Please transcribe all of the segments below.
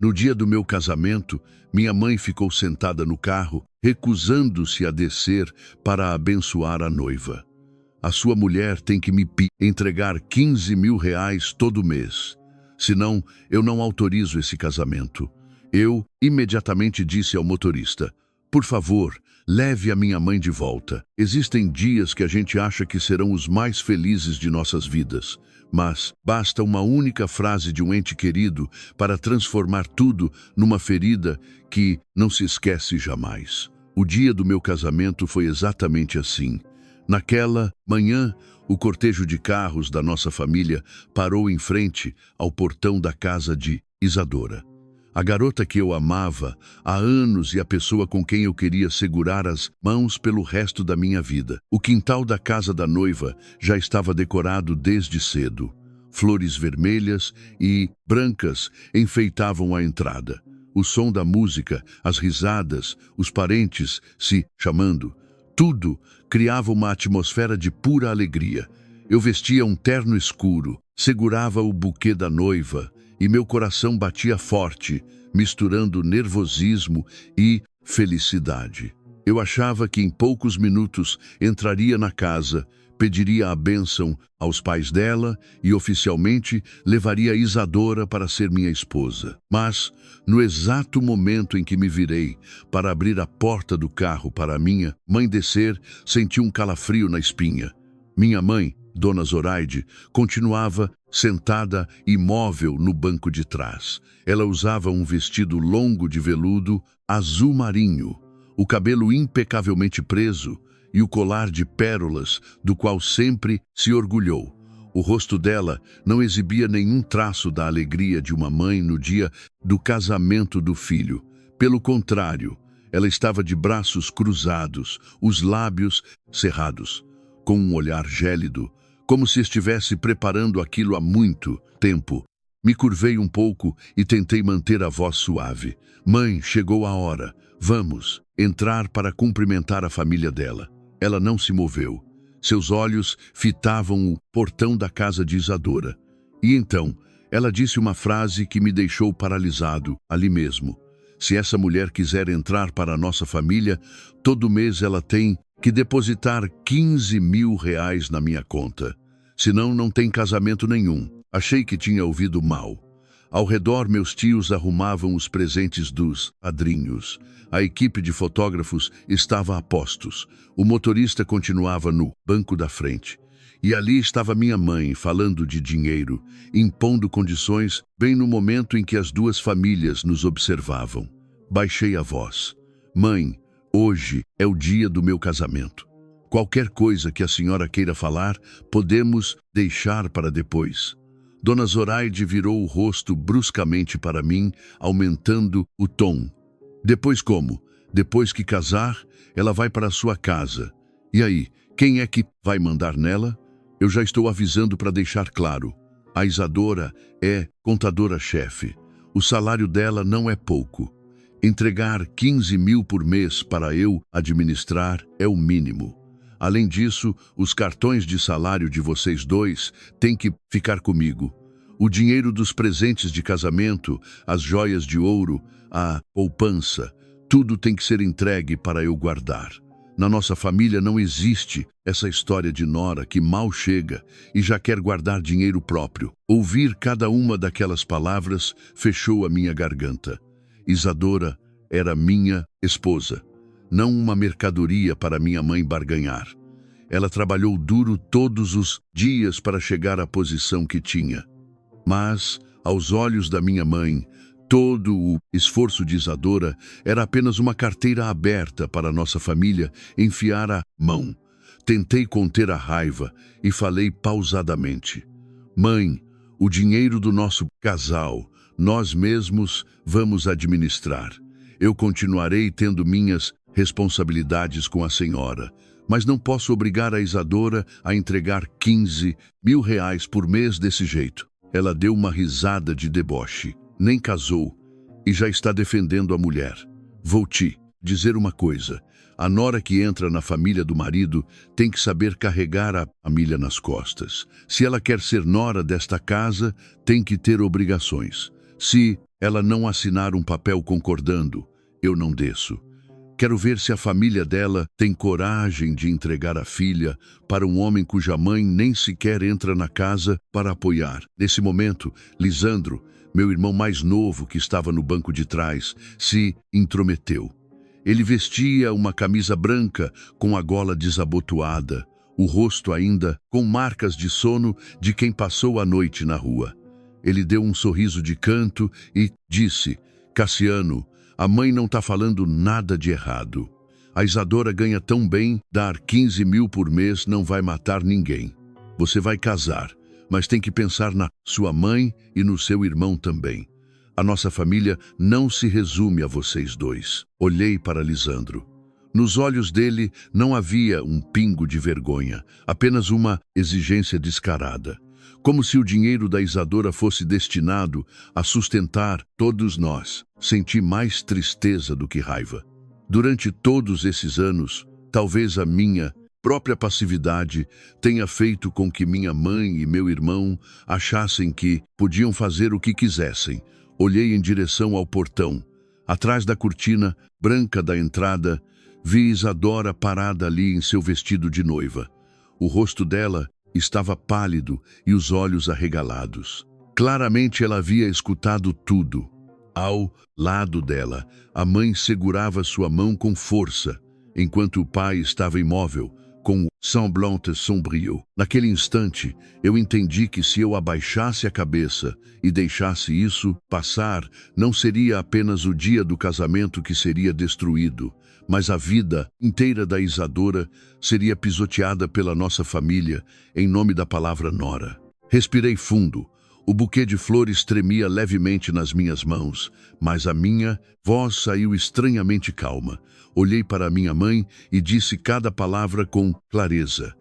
No dia do meu casamento, minha mãe ficou sentada no carro, recusando-se a descer para abençoar a noiva. A sua mulher tem que me entregar 15 mil reais todo mês. Senão, eu não autorizo esse casamento. Eu imediatamente disse ao motorista: por favor, leve a minha mãe de volta. Existem dias que a gente acha que serão os mais felizes de nossas vidas, mas basta uma única frase de um ente querido para transformar tudo numa ferida que não se esquece jamais. O dia do meu casamento foi exatamente assim. Naquela manhã, o cortejo de carros da nossa família parou em frente ao portão da casa de Isadora. A garota que eu amava há anos e a pessoa com quem eu queria segurar as mãos pelo resto da minha vida. O quintal da casa da noiva já estava decorado desde cedo. Flores vermelhas e brancas enfeitavam a entrada. O som da música, as risadas, os parentes se chamando, tudo criava uma atmosfera de pura alegria. Eu vestia um terno escuro, segurava o buquê da noiva e meu coração batia forte, misturando nervosismo e felicidade. Eu achava que em poucos minutos entraria na casa, pediria a bênção aos pais dela e oficialmente levaria Isadora para ser minha esposa. Mas, no exato momento em que me virei para abrir a porta do carro para minha mãe descer, senti um calafrio na espinha. Minha mãe, Dona Zoraide, continuava sentada imóvel no banco de trás. Ela usava um vestido longo de veludo azul marinho, o cabelo impecavelmente preso e o colar de pérolas do qual sempre se orgulhou. O rosto dela não exibia nenhum traço da alegria de uma mãe no dia do casamento do filho. Pelo contrário, ela estava de braços cruzados, os lábios cerrados, com um olhar gélido, como se estivesse preparando aquilo há muito tempo. Me curvei um pouco e tentei manter a voz suave. Mãe, chegou a hora. Vamos entrar para cumprimentar a família dela. Ela não se moveu. Seus olhos fitavam o portão da casa de Isadora. E então, ela disse uma frase que me deixou paralisado, ali mesmo. Se essa mulher quiser entrar para a nossa família, todo mês ela tem que depositar 15 mil reais na minha conta. Senão não tem casamento nenhum. Achei que tinha ouvido mal. Ao redor, meus tios arrumavam os presentes dos padrinhos. A equipe de fotógrafos estava a postos. O motorista continuava no banco da frente. E ali estava minha mãe, falando de dinheiro, impondo condições, bem no momento em que as duas famílias nos observavam. Baixei a voz. Mãe, hoje é o dia do meu casamento. Qualquer coisa que a senhora queira falar, podemos deixar para depois. Dona Zoraide virou o rosto bruscamente para mim, aumentando o tom. Depois como? Depois que casar, ela vai para a sua casa. E aí, quem é que vai mandar nela? Eu já estou avisando para deixar claro. A Isadora é contadora-chefe. O salário dela não é pouco. Entregar 15 mil por mês para eu administrar é o mínimo. Além disso, os cartões de salário de vocês dois têm que ficar comigo. O dinheiro dos presentes de casamento, as joias de ouro, a poupança, tudo tem que ser entregue para eu guardar. Na nossa família não existe essa história de nora que mal chega e já quer guardar dinheiro próprio. Ouvir cada uma daquelas palavras fechou a minha garganta. Isadora era minha esposa, não uma mercadoria para minha mãe barganhar. Ela trabalhou duro todos os dias para chegar à posição que tinha. Mas, aos olhos da minha mãe, todo o esforço de Isadora era apenas uma carteira aberta para nossa família enfiar a mão. Tentei conter a raiva e falei pausadamente. Mãe, o dinheiro do nosso casal, nós mesmos vamos administrar. Eu continuarei tendo minhas responsabilidades com a senhora, mas não posso obrigar a Isadora a entregar 15 mil reais por mês desse jeito. Ela deu uma risada de deboche. Nem casou e já está defendendo a mulher. Vou te dizer uma coisa. A nora que entra na família do marido tem que saber carregar a família nas costas. Se ela quer ser nora desta casa, tem que ter obrigações. Se ela não assinar um papel concordando, eu não desço. Quero ver se a família dela tem coragem de entregar a filha para um homem cuja mãe nem sequer entra na casa para apoiar. Nesse momento, Lisandro, meu irmão mais novo que estava no banco de trás, se intrometeu. Ele vestia uma camisa branca com a gola desabotoada, o rosto ainda com marcas de sono de quem passou a noite na rua. Ele deu um sorriso de canto e disse: Cassiano, a mãe não está falando nada de errado. A Isadora ganha tão bem, dar 15 mil por mês não vai matar ninguém. Você vai casar, mas tem que pensar na sua mãe e no seu irmão também. A nossa família não se resume a vocês dois. Olhei para Lisandro. Nos olhos dele não havia um pingo de vergonha, apenas uma exigência descarada. Como se o dinheiro da Isadora fosse destinado a sustentar todos nós. Senti mais tristeza do que raiva. Durante todos esses anos, talvez a minha própria passividade tenha feito com que minha mãe e meu irmão achassem que podiam fazer o que quisessem. Olhei em direção ao portão. Atrás da cortina branca da entrada, vi Isadora parada ali em seu vestido de noiva. O rosto dela estava pálido e os olhos arregalados. Claramente ela havia escutado tudo. Ao lado dela, a mãe segurava sua mão com força, enquanto o pai estava imóvel, com um semblante sombrio. Naquele instante, eu entendi que se eu abaixasse a cabeça e deixasse isso passar, não seria apenas o dia do casamento que seria destruído, mas a vida inteira da Isadora seria pisoteada pela nossa família em nome da palavra nora. Respirei fundo. O buquê de flores tremia levemente nas minhas mãos, mas a minha voz saiu estranhamente calma. Olhei para minha mãe e disse cada palavra com clareza.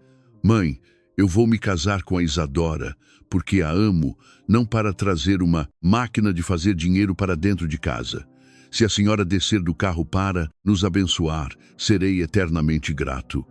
Mãe, eu vou me casar com a Isadora, porque a amo, não para trazer uma máquina de fazer dinheiro para dentro de casa. Se a senhora descer do carro para nos abençoar, serei eternamente grato.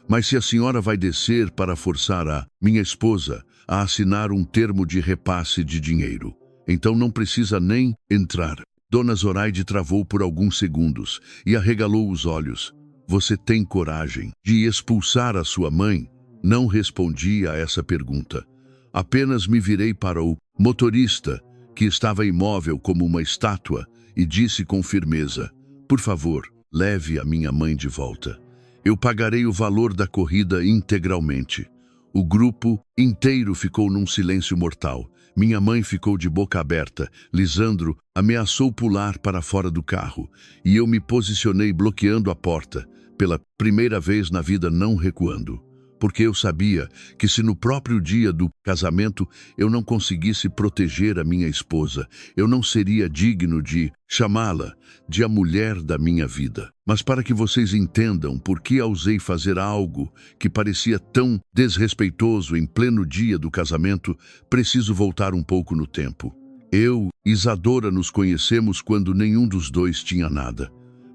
Mas se a senhora vai descer para forçar a minha esposa a assinar um termo de repasse de dinheiro, então não precisa nem entrar. Dona Zoraide travou por alguns segundos e arregalou os olhos. Você tem coragem de expulsar a sua mãe? Não respondi a essa pergunta. Apenas me virei para o motorista, que estava imóvel como uma estátua, e disse com firmeza: por favor, leve a minha mãe de volta. Eu pagarei o valor da corrida integralmente. O grupo inteiro ficou num silêncio mortal. Minha mãe ficou de boca aberta. Lisandro ameaçou pular para fora do carro, e eu me posicionei bloqueando a porta, pela primeira vez na vida não recuando. Porque eu sabia que se no próprio dia do casamento eu não conseguisse proteger a minha esposa, eu não seria digno de chamá-la de a mulher da minha vida. Mas para que vocês entendam por que ousei fazer algo que parecia tão desrespeitoso em pleno dia do casamento, preciso voltar um pouco no tempo. Eu e Isadora nos conhecemos quando nenhum dos dois tinha nada.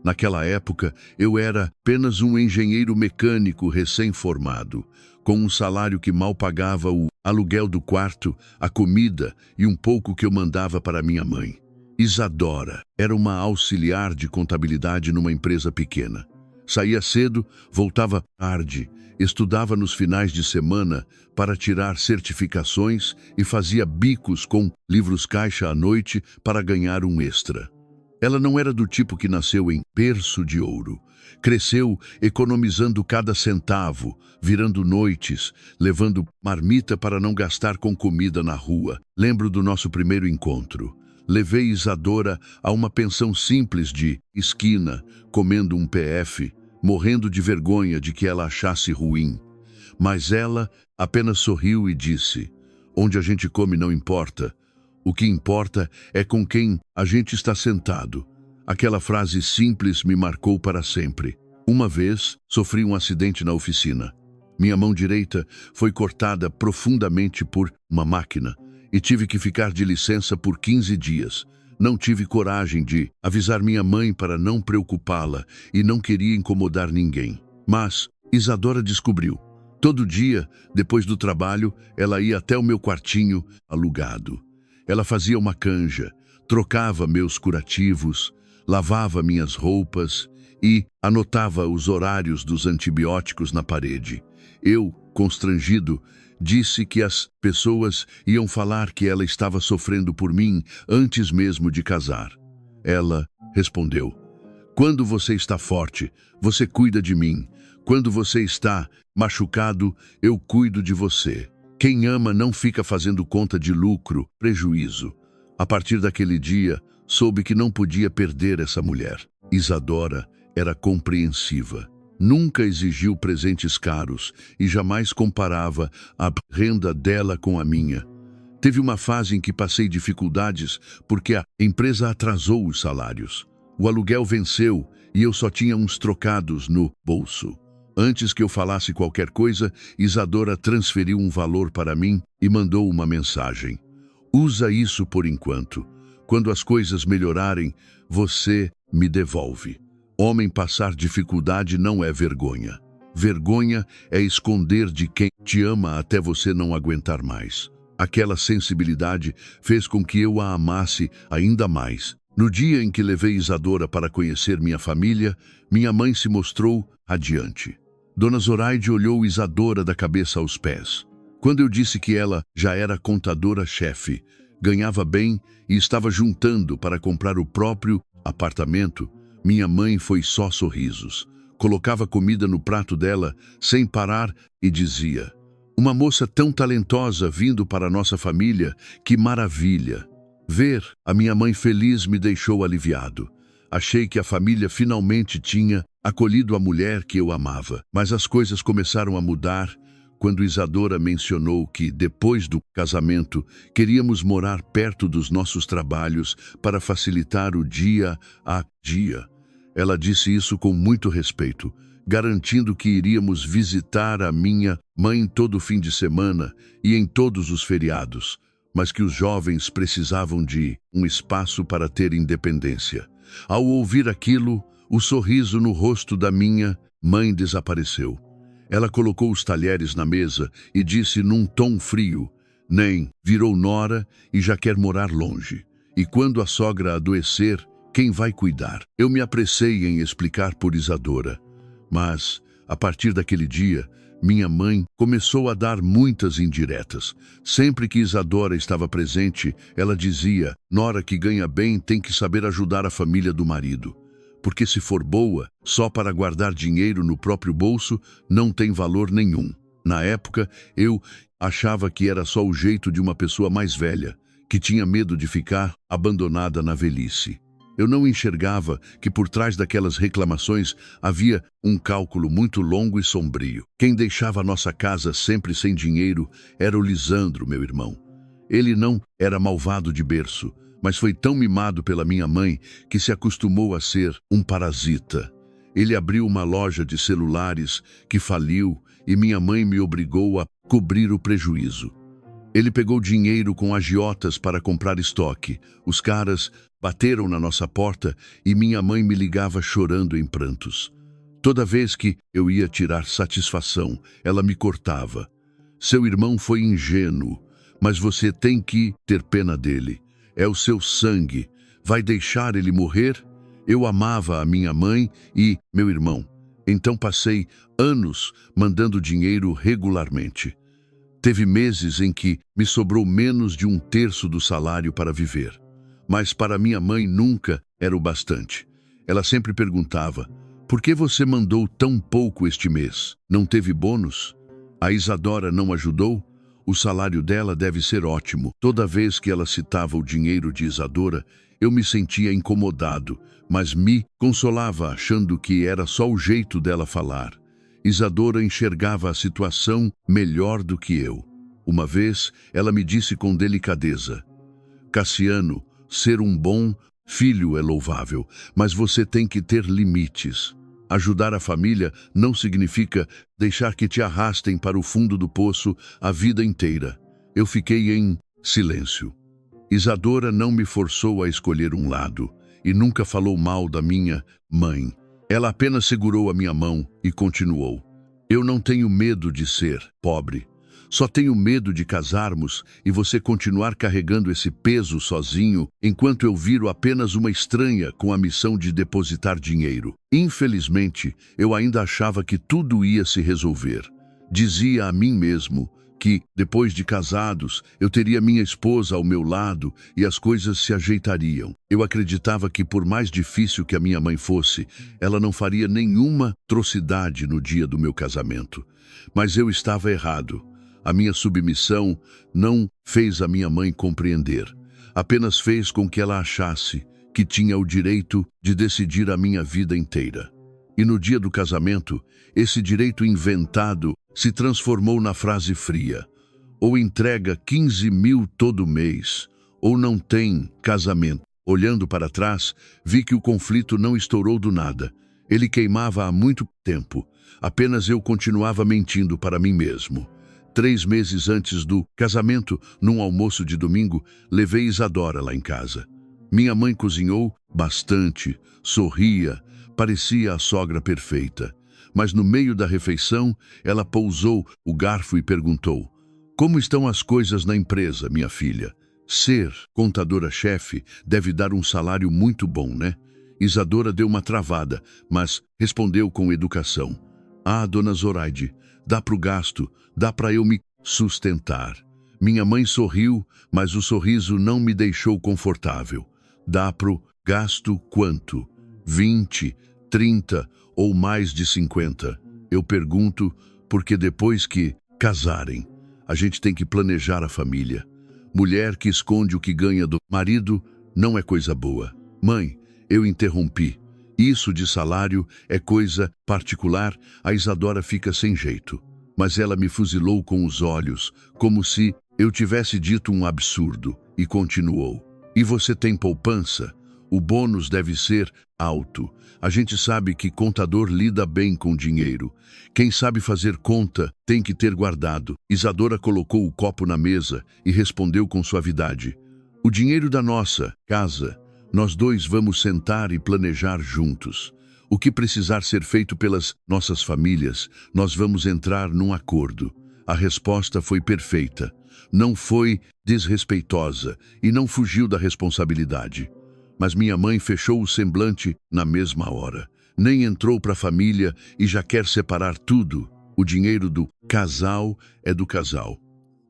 Naquela época, eu era apenas um engenheiro mecânico recém-formado, com um salário que mal pagava o aluguel do quarto, a comida e um pouco que eu mandava para minha mãe. Isadora era uma auxiliar de contabilidade numa empresa pequena. Saía cedo, voltava tarde, estudava nos finais de semana para tirar certificações e fazia bicos com livros caixa à noite para ganhar um extra. Ela não era do tipo que nasceu em berço de ouro. Cresceu economizando cada centavo, virando noites, levando marmita para não gastar com comida na rua. Lembro do nosso primeiro encontro. Levei Isadora a uma pensão simples de esquina, comendo um PF, morrendo de vergonha de que ela achasse ruim. Mas ela apenas sorriu e disse: onde a gente come não importa. O que importa é com quem a gente está sentado. Aquela frase simples me marcou para sempre. Uma vez, sofri um acidente na oficina. Minha mão direita foi cortada profundamente por uma máquina e tive que ficar de licença por 15 dias. Não tive coragem de avisar minha mãe para não preocupá-la e não queria incomodar ninguém. Mas Isadora descobriu. Todo dia, depois do trabalho, ela ia até o meu quartinho alugado. Ela fazia uma canja, trocava meus curativos, lavava minhas roupas e anotava os horários dos antibióticos na parede. Eu, constrangido, disse que as pessoas iam falar que ela estava sofrendo por mim antes mesmo de casar. Ela respondeu: quando você está forte, você cuida de mim. Quando você está machucado, eu cuido de você. Quem ama não fica fazendo conta de lucro, prejuízo. A partir daquele dia, soube que não podia perder essa mulher. Isadora era compreensiva. Nunca exigiu presentes caros e jamais comparava a renda dela com a minha. Teve uma fase em que passei dificuldades porque a empresa atrasou os salários. O aluguel venceu e eu só tinha uns trocados no bolso. Antes que eu falasse qualquer coisa, Isadora transferiu um valor para mim e mandou uma mensagem. Usa isso por enquanto. Quando as coisas melhorarem, você me devolve. Homem passar dificuldade não é vergonha. Vergonha é esconder de quem te ama até você não aguentar mais. Aquela sensibilidade fez com que eu a amasse ainda mais. No dia em que levei Isadora para conhecer minha família, minha mãe se mostrou radiante. Dona Zoraide olhou Isadora da cabeça aos pés. Quando eu disse que ela já era contadora-chefe, ganhava bem e estava juntando para comprar o próprio apartamento, minha mãe foi só sorrisos. Colocava comida no prato dela sem parar e dizia: uma moça tão talentosa vindo para a nossa família, que maravilha! Ver a minha mãe feliz me deixou aliviado. Achei que a família finalmente tinha acolhido a mulher que eu amava. Mas as coisas começaram a mudar quando Isadora mencionou que, depois do casamento, queríamos morar perto dos nossos trabalhos para facilitar o dia a dia. Ela disse isso com muito respeito, garantindo que iríamos visitar a minha mãe todo fim de semana e em todos os feriados, mas que os jovens precisavam de um espaço para ter independência. Ao ouvir aquilo, o sorriso no rosto da minha mãe desapareceu. Ela colocou os talheres na mesa e disse num tom frio: nem virou nora e já quer morar longe. E quando a sogra adoecer, quem vai cuidar? Eu me apressei em explicar por Isadora. Mas, a partir daquele dia, minha mãe começou a dar muitas indiretas. Sempre que Isadora estava presente, ela dizia: nora que ganha bem tem que saber ajudar a família do marido. Porque se for boa, só para guardar dinheiro no próprio bolso, não tem valor nenhum. Na época, eu achava que era só o jeito de uma pessoa mais velha, que tinha medo de ficar abandonada na velhice. Eu não enxergava que por trás daquelas reclamações havia um cálculo muito longo e sombrio. Quem deixava a nossa casa sempre sem dinheiro era o Lisandro, meu irmão. Ele não era malvado de berço, mas foi tão mimado pela minha mãe que se acostumou a ser um parasita. Ele abriu uma loja de celulares que faliu e minha mãe me obrigou a cobrir o prejuízo. Ele pegou dinheiro com agiotas para comprar estoque. Os caras bateram na nossa porta e minha mãe me ligava chorando em prantos. Toda vez que eu ia tirar satisfação, ela me cortava. Seu irmão foi ingênuo, mas você tem que ter pena dele. É o seu sangue. Vai deixar ele morrer? Eu amava a minha mãe e meu irmão. Então passei anos mandando dinheiro regularmente. Teve meses em que me sobrou menos de 1/3 do salário para viver. Mas para minha mãe nunca era o bastante. Ela sempre perguntava: por que você mandou tão pouco este mês? Não teve bônus? A Isadora não ajudou? O salário dela deve ser ótimo. Toda vez que ela citava o dinheiro de Isadora, eu me sentia incomodado, mas me consolava achando que era só o jeito dela falar. Isadora enxergava a situação melhor do que eu. Uma vez, ela me disse com delicadeza: Cassiano, ser um bom filho é louvável, mas você tem que ter limites. Ajudar a família não significa deixar que te arrastem para o fundo do poço a vida inteira. Eu fiquei em silêncio. Isadora não me forçou a escolher um lado e nunca falou mal da minha mãe. Ela apenas segurou a minha mão e continuou: eu não tenho medo de ser pobre. Só tenho medo de casarmos e você continuar carregando esse peso sozinho, enquanto eu viro apenas uma estranha com a missão de depositar dinheiro. Infelizmente, eu ainda achava que tudo ia se resolver. Dizia a mim mesmo que, depois de casados, eu teria minha esposa ao meu lado e as coisas se ajeitariam. Eu acreditava que, por mais difícil que a minha mãe fosse, ela não faria nenhuma atrocidade no dia do meu casamento. Mas eu estava errado. A minha submissão não fez a minha mãe compreender. Apenas fez com que ela achasse que tinha o direito de decidir a minha vida inteira. E no dia do casamento, esse direito inventado se transformou na frase fria: ou entrega 15 mil todo mês, ou não tem casamento. Olhando para trás, vi que o conflito não estourou do nada. Ele queimava há muito tempo. Apenas eu continuava mentindo para mim mesmo. 3 meses antes do casamento, num almoço de domingo, levei Isadora lá em casa. Minha mãe cozinhou bastante, sorria, parecia a sogra perfeita. Mas no meio da refeição, ela pousou o garfo e perguntou: como estão as coisas na empresa, minha filha? Ser contadora-chefe deve dar um salário muito bom, né? Isadora deu uma travada, mas respondeu com educação: ah, dona Zoraide, dá pro gasto, dá para eu me sustentar. Minha mãe sorriu, mas o sorriso não me deixou confortável. Dá pro gasto quanto? 20, 30 ou mais de 50? Eu pergunto porque depois que casarem, a gente tem que planejar a família. Mulher que esconde o que ganha do marido não é coisa boa. Mãe, eu interrompi. Isso de salário é coisa particular, a Isadora fica sem jeito. Mas ela me fuzilou com os olhos, como se eu tivesse dito um absurdo, e continuou: e você tem poupança? O bônus deve ser alto. A gente sabe que contador lida bem com dinheiro. Quem sabe fazer conta tem que ter guardado. Isadora colocou o copo na mesa e respondeu com suavidade: o dinheiro da nossa casa, nós dois vamos sentar e planejar juntos. O que precisar ser feito pelas nossas famílias, nós vamos entrar num acordo. A resposta foi perfeita. Não foi desrespeitosa e não fugiu da responsabilidade. Mas minha mãe fechou o semblante na mesma hora. Nem entrou para a família e já quer separar tudo. O dinheiro do casal é do casal.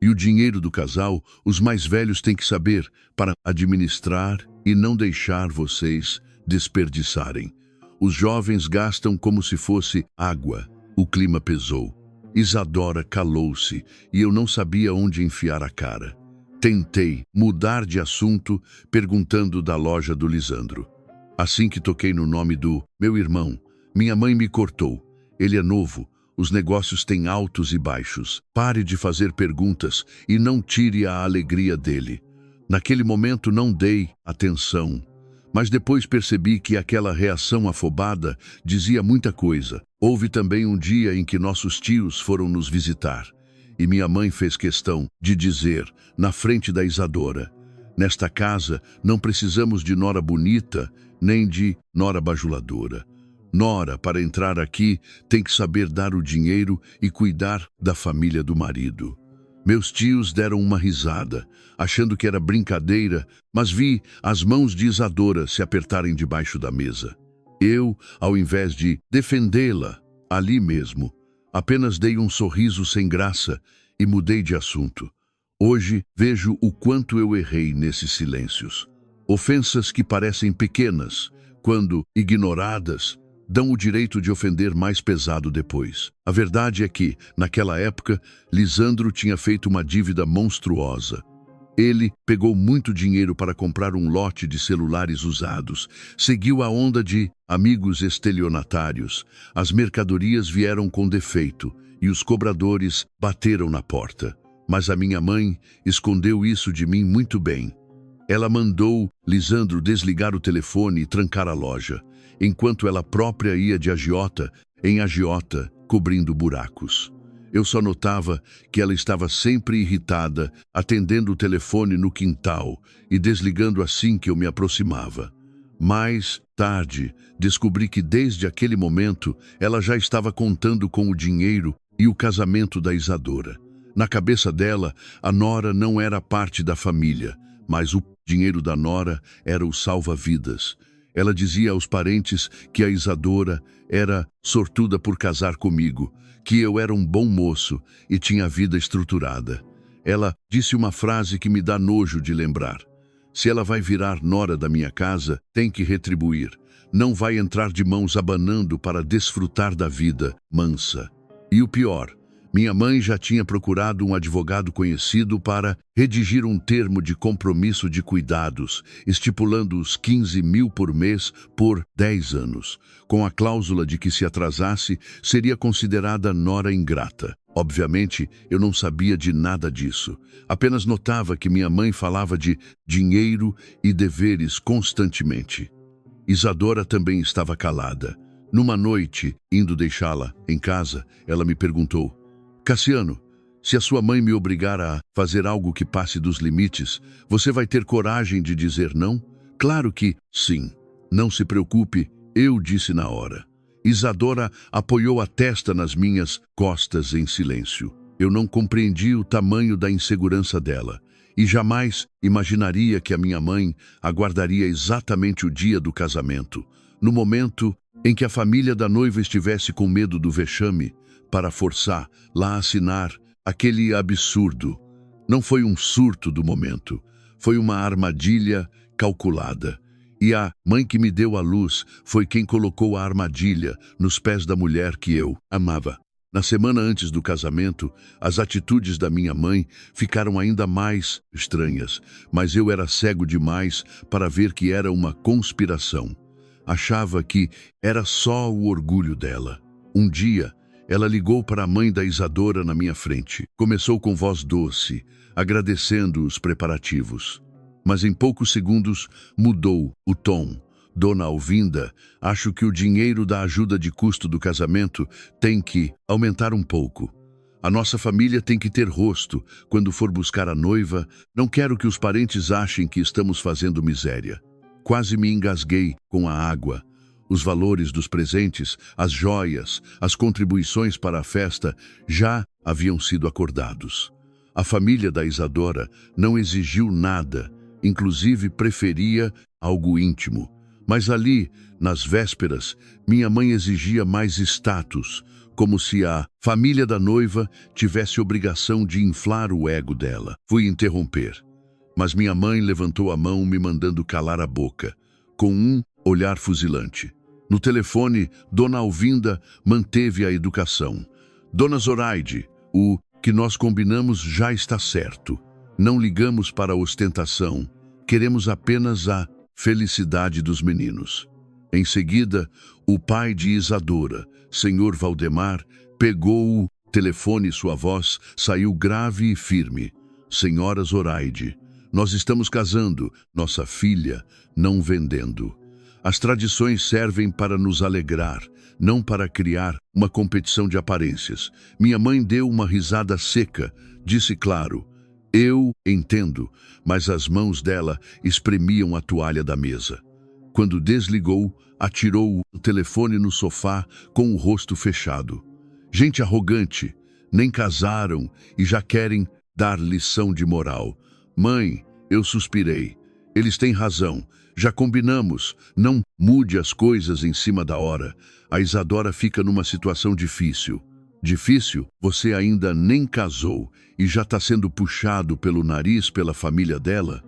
E o dinheiro do casal, os mais velhos têm que saber para administrar e não deixar vocês desperdiçarem. Os jovens gastam como se fosse água. O clima pesou. Isadora calou-se e eu não sabia onde enfiar a cara. Tentei mudar de assunto, perguntando da loja do Lisandro. Assim que toquei no nome do meu irmão, minha mãe me cortou. Ele é novo, os negócios têm altos e baixos. Pare de fazer perguntas e não tire a alegria dele. Naquele momento não dei atenção, mas depois percebi que aquela reação afobada dizia muita coisa. Houve também um dia em que nossos tios foram nos visitar. E minha mãe fez questão de dizer, na frente da Isadora: nesta casa não precisamos de nora bonita, nem de nora bajuladora. Nora, para entrar aqui, tem que saber dar o dinheiro e cuidar da família do marido. Meus tios deram uma risada, achando que era brincadeira, mas vi as mãos de Isadora se apertarem debaixo da mesa. Eu, ao invés de defendê-la, ali mesmo, apenas dei um sorriso sem graça e mudei de assunto. Hoje vejo o quanto eu errei nesses silêncios. Ofensas que parecem pequenas, quando ignoradas, dão o direito de ofender mais pesado depois. A verdade é que, naquela época, Lisandro tinha feito uma dívida monstruosa. Ele pegou muito dinheiro para comprar um lote de celulares usados, seguiu a onda de amigos estelionatários. As mercadorias vieram com defeito e os cobradores bateram na porta. Mas a minha mãe escondeu isso de mim muito bem. Ela mandou Lisandro desligar o telefone e trancar a loja, enquanto ela própria ia de agiota em agiota, cobrindo buracos. Eu só notava que ela estava sempre irritada, atendendo o telefone no quintal e desligando assim que eu me aproximava. Mais tarde, descobri que desde aquele momento ela já estava contando com o dinheiro e o casamento da Isadora. Na cabeça dela, a nora não era parte da família, mas o dinheiro da nora era o salva-vidas. Ela dizia aos parentes que a Isadora era sortuda por casar comigo, que eu era um bom moço e tinha a vida estruturada. Ela disse uma frase que me dá nojo de lembrar. Se ela vai virar nora da minha casa, tem que retribuir. Não vai entrar de mãos abanando para desfrutar da vida mansa. E o pior, minha mãe já tinha procurado um advogado conhecido para redigir um termo de compromisso de cuidados, estipulando os 15 mil por mês por 10 anos, com a cláusula de que se atrasasse, seria considerada nora ingrata. Obviamente, eu não sabia de nada disso. Apenas notava que minha mãe falava de dinheiro e deveres constantemente. Isadora também estava calada. Numa noite, indo deixá-la em casa, ela me perguntou: Cassiano, se a sua mãe me obrigar a fazer algo que passe dos limites, você vai ter coragem de dizer não? Claro que sim. Não se preocupe, eu disse na hora. Isadora apoiou a testa nas minhas costas em silêncio. Eu não compreendi o tamanho da insegurança dela e jamais imaginaria que a minha mãe aguardaria exatamente o dia do casamento, no momento em que a família da noiva estivesse com medo do vexame, para forçar lá a assinar aquele absurdo. Não foi um surto do momento, foi uma armadilha calculada. E a mãe que me deu a luz foi quem colocou a armadilha nos pés da mulher que eu amava. Na semana antes do casamento, as atitudes da minha mãe ficaram ainda mais estranhas, mas eu era cego demais para ver que era uma conspiração. Achava que era só o orgulho dela. Um dia, ela ligou para a mãe da Isadora na minha frente. Começou com voz doce, agradecendo os preparativos. Mas em poucos segundos mudou o tom. Dona Alvinda, acho que o dinheiro da ajuda de custo do casamento tem que aumentar um pouco. A nossa família tem que ter rosto quando for buscar a noiva. Não quero que os parentes achem que estamos fazendo miséria. Quase me engasguei com a água. Os valores dos presentes, as joias, as contribuições para a festa já haviam sido acordados. A família da Isadora não exigiu nada, inclusive preferia algo íntimo. Mas ali, nas vésperas, minha mãe exigia mais status, como se a família da noiva tivesse obrigação de inflar o ego dela. Fui interromper, mas minha mãe levantou a mão me mandando calar a boca, com um olhar fuzilante. No telefone, Dona Alvinda manteve a educação. Dona Zoraide, o que nós combinamos já está certo. Não ligamos para a ostentação. Queremos apenas a felicidade dos meninos. Em seguida, o pai de Isadora, Senhor Valdemar, pegou o telefone e sua voz saiu grave e firme. Senhora Zoraide, nós estamos casando, nossa filha, não vendendo. As tradições servem para nos alegrar, não para criar uma competição de aparências. Minha mãe deu uma risada seca, disse claro: eu entendo, mas as mãos dela espremiam a toalha da mesa. Quando desligou, atirou o telefone no sofá com o rosto fechado. Gente arrogante, nem casaram e já querem dar lição de moral. Mãe, eu suspirei. Eles têm razão. Já combinamos, não mude as coisas em cima da hora. A Isadora fica numa situação difícil. Difícil? Você ainda nem casou e já está sendo puxado pelo nariz pela família dela?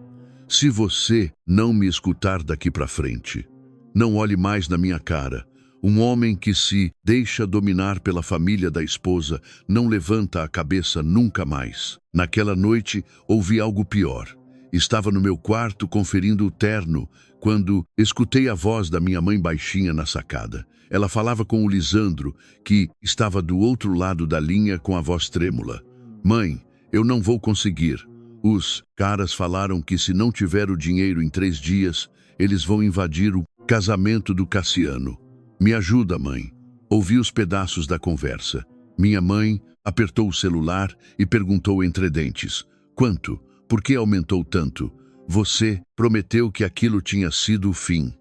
Se você não me escutar daqui para frente, não olhe mais na minha cara. Um homem que se deixa dominar pela família da esposa não levanta a cabeça nunca mais. Naquela noite, ouvi algo pior. Estava no meu quarto conferindo o terno quando escutei a voz da minha mãe baixinha na sacada. Ela falava com o Lisandro, que estava do outro lado da linha com a voz trêmula. Mãe, eu não vou conseguir. Os caras falaram que se não tiver o dinheiro em 3 dias, eles vão invadir o casamento do Cassiano. Me ajuda, mãe. Ouvi os pedaços da conversa. Minha mãe apertou o celular e perguntou entre dentes: quanto? Por que aumentou tanto? Você prometeu que aquilo tinha sido o fim.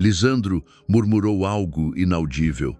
Lisandro murmurou algo inaudível.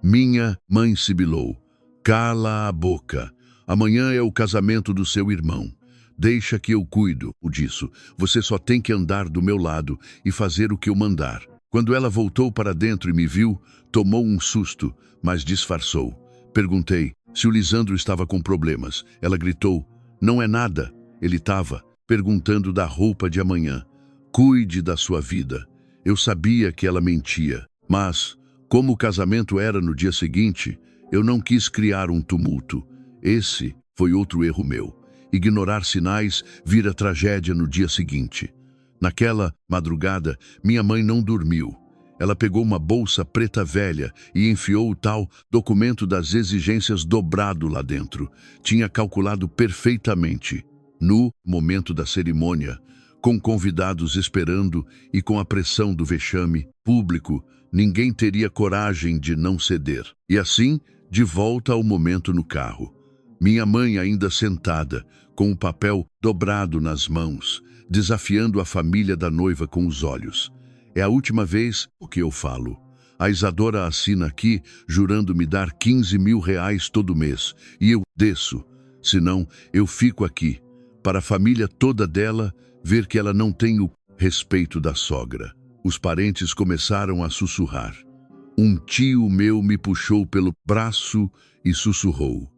Minha mãe sibilou: cala a boca. Amanhã é o casamento do seu irmão. Deixa que eu cuido disso. Você só tem que andar do meu lado e fazer o que eu mandar. Quando ela voltou para dentro e me viu, tomou um susto, mas disfarçou. Perguntei se o Lisandro estava com problemas. Ela gritou: não é nada. Ele estava perguntando da roupa de amanhã. Cuide da sua vida. Eu sabia que ela mentia, mas, como o casamento era no dia seguinte, eu não quis criar um tumulto. Esse foi outro erro meu. Ignorar sinais vira tragédia no dia seguinte. Naquela madrugada, minha mãe não dormiu. Ela pegou uma bolsa preta velha e enfiou o tal documento das exigências dobrado lá dentro. Tinha calculado perfeitamente. No momento da cerimônia, com convidados esperando e com a pressão do vexame público, ninguém teria coragem de não ceder. E assim, de volta ao momento no carro. Minha mãe ainda sentada, com o papel dobrado nas mãos, desafiando a família da noiva com os olhos. É a última vez o que eu falo. A Isadora assina aqui, jurando me dar 15 mil reais todo mês, e eu desço. Senão, eu fico aqui, para a família toda dela ver que ela não tem o respeito da sogra. Os parentes começaram a sussurrar. Um tio meu me puxou pelo braço e sussurrou: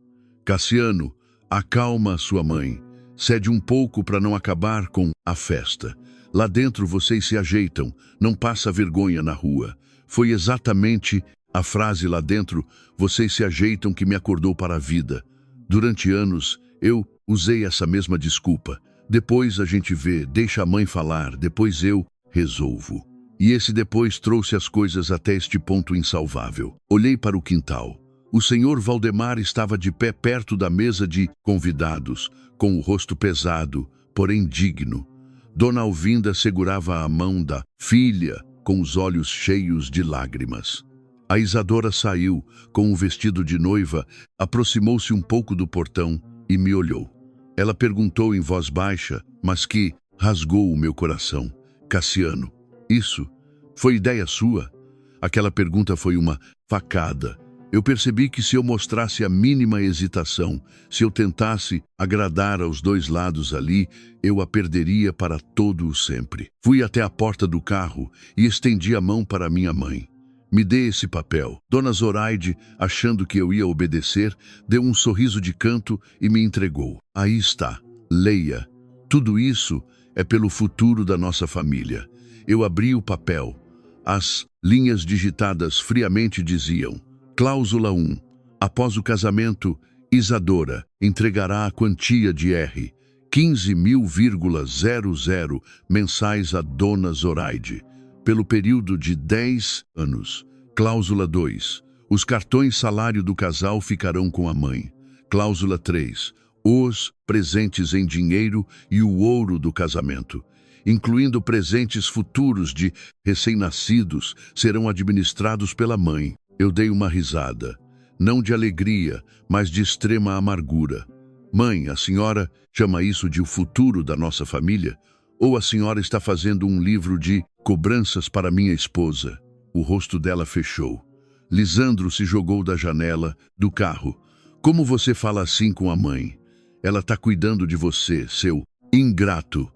Cassiano, acalma sua mãe. Cede um pouco para não acabar com a festa. Lá dentro vocês se ajeitam, não passa vergonha na rua. Foi exatamente a frase lá dentro, vocês se ajeitam, que me acordou para a vida. Durante anos, eu usei essa mesma desculpa. Depois a gente vê, deixa a mãe falar, depois eu resolvo. E esse depois trouxe as coisas até este ponto insalvável. Olhei para o quintal. O senhor Valdemar estava de pé perto da mesa de convidados, com o rosto pesado, porém digno. Dona Alvinda segurava a mão da filha, com os olhos cheios de lágrimas. A Isadora saiu, com um vestido de noiva, aproximou-se um pouco do portão e me olhou. Ela perguntou em voz baixa, mas que rasgou o meu coração: Cassiano, isso foi ideia sua? Aquela pergunta foi uma facada. Eu percebi que se eu mostrasse a mínima hesitação, se eu tentasse agradar aos dois lados ali, eu a perderia para todo o sempre. Fui até a porta do carro e estendi a mão para minha mãe. Me dê esse papel. Dona Zoraide, achando que eu ia obedecer, deu um sorriso de canto e me entregou. Aí está. Leia. Tudo isso é pelo futuro da nossa família. Eu abri o papel. As linhas digitadas friamente diziam: Cláusula 1. Após o casamento, Isadora entregará a quantia de R$ 15.000,00 mensais a Dona Zoraide, pelo período de 10 anos. Cláusula 2. Os cartões salário do casal ficarão com a mãe. Cláusula 3. Os presentes em dinheiro e o ouro do casamento, incluindo presentes futuros de recém-nascidos, serão administrados pela mãe. Eu dei uma risada, não de alegria, mas de extrema amargura. Mãe, a senhora chama isso de o futuro da nossa família? Ou a senhora está fazendo um livro de cobranças para minha esposa? O rosto dela fechou. Lisandro se jogou da janela do carro. Como você fala assim com a mãe? Ela está cuidando de você, seu ingrato.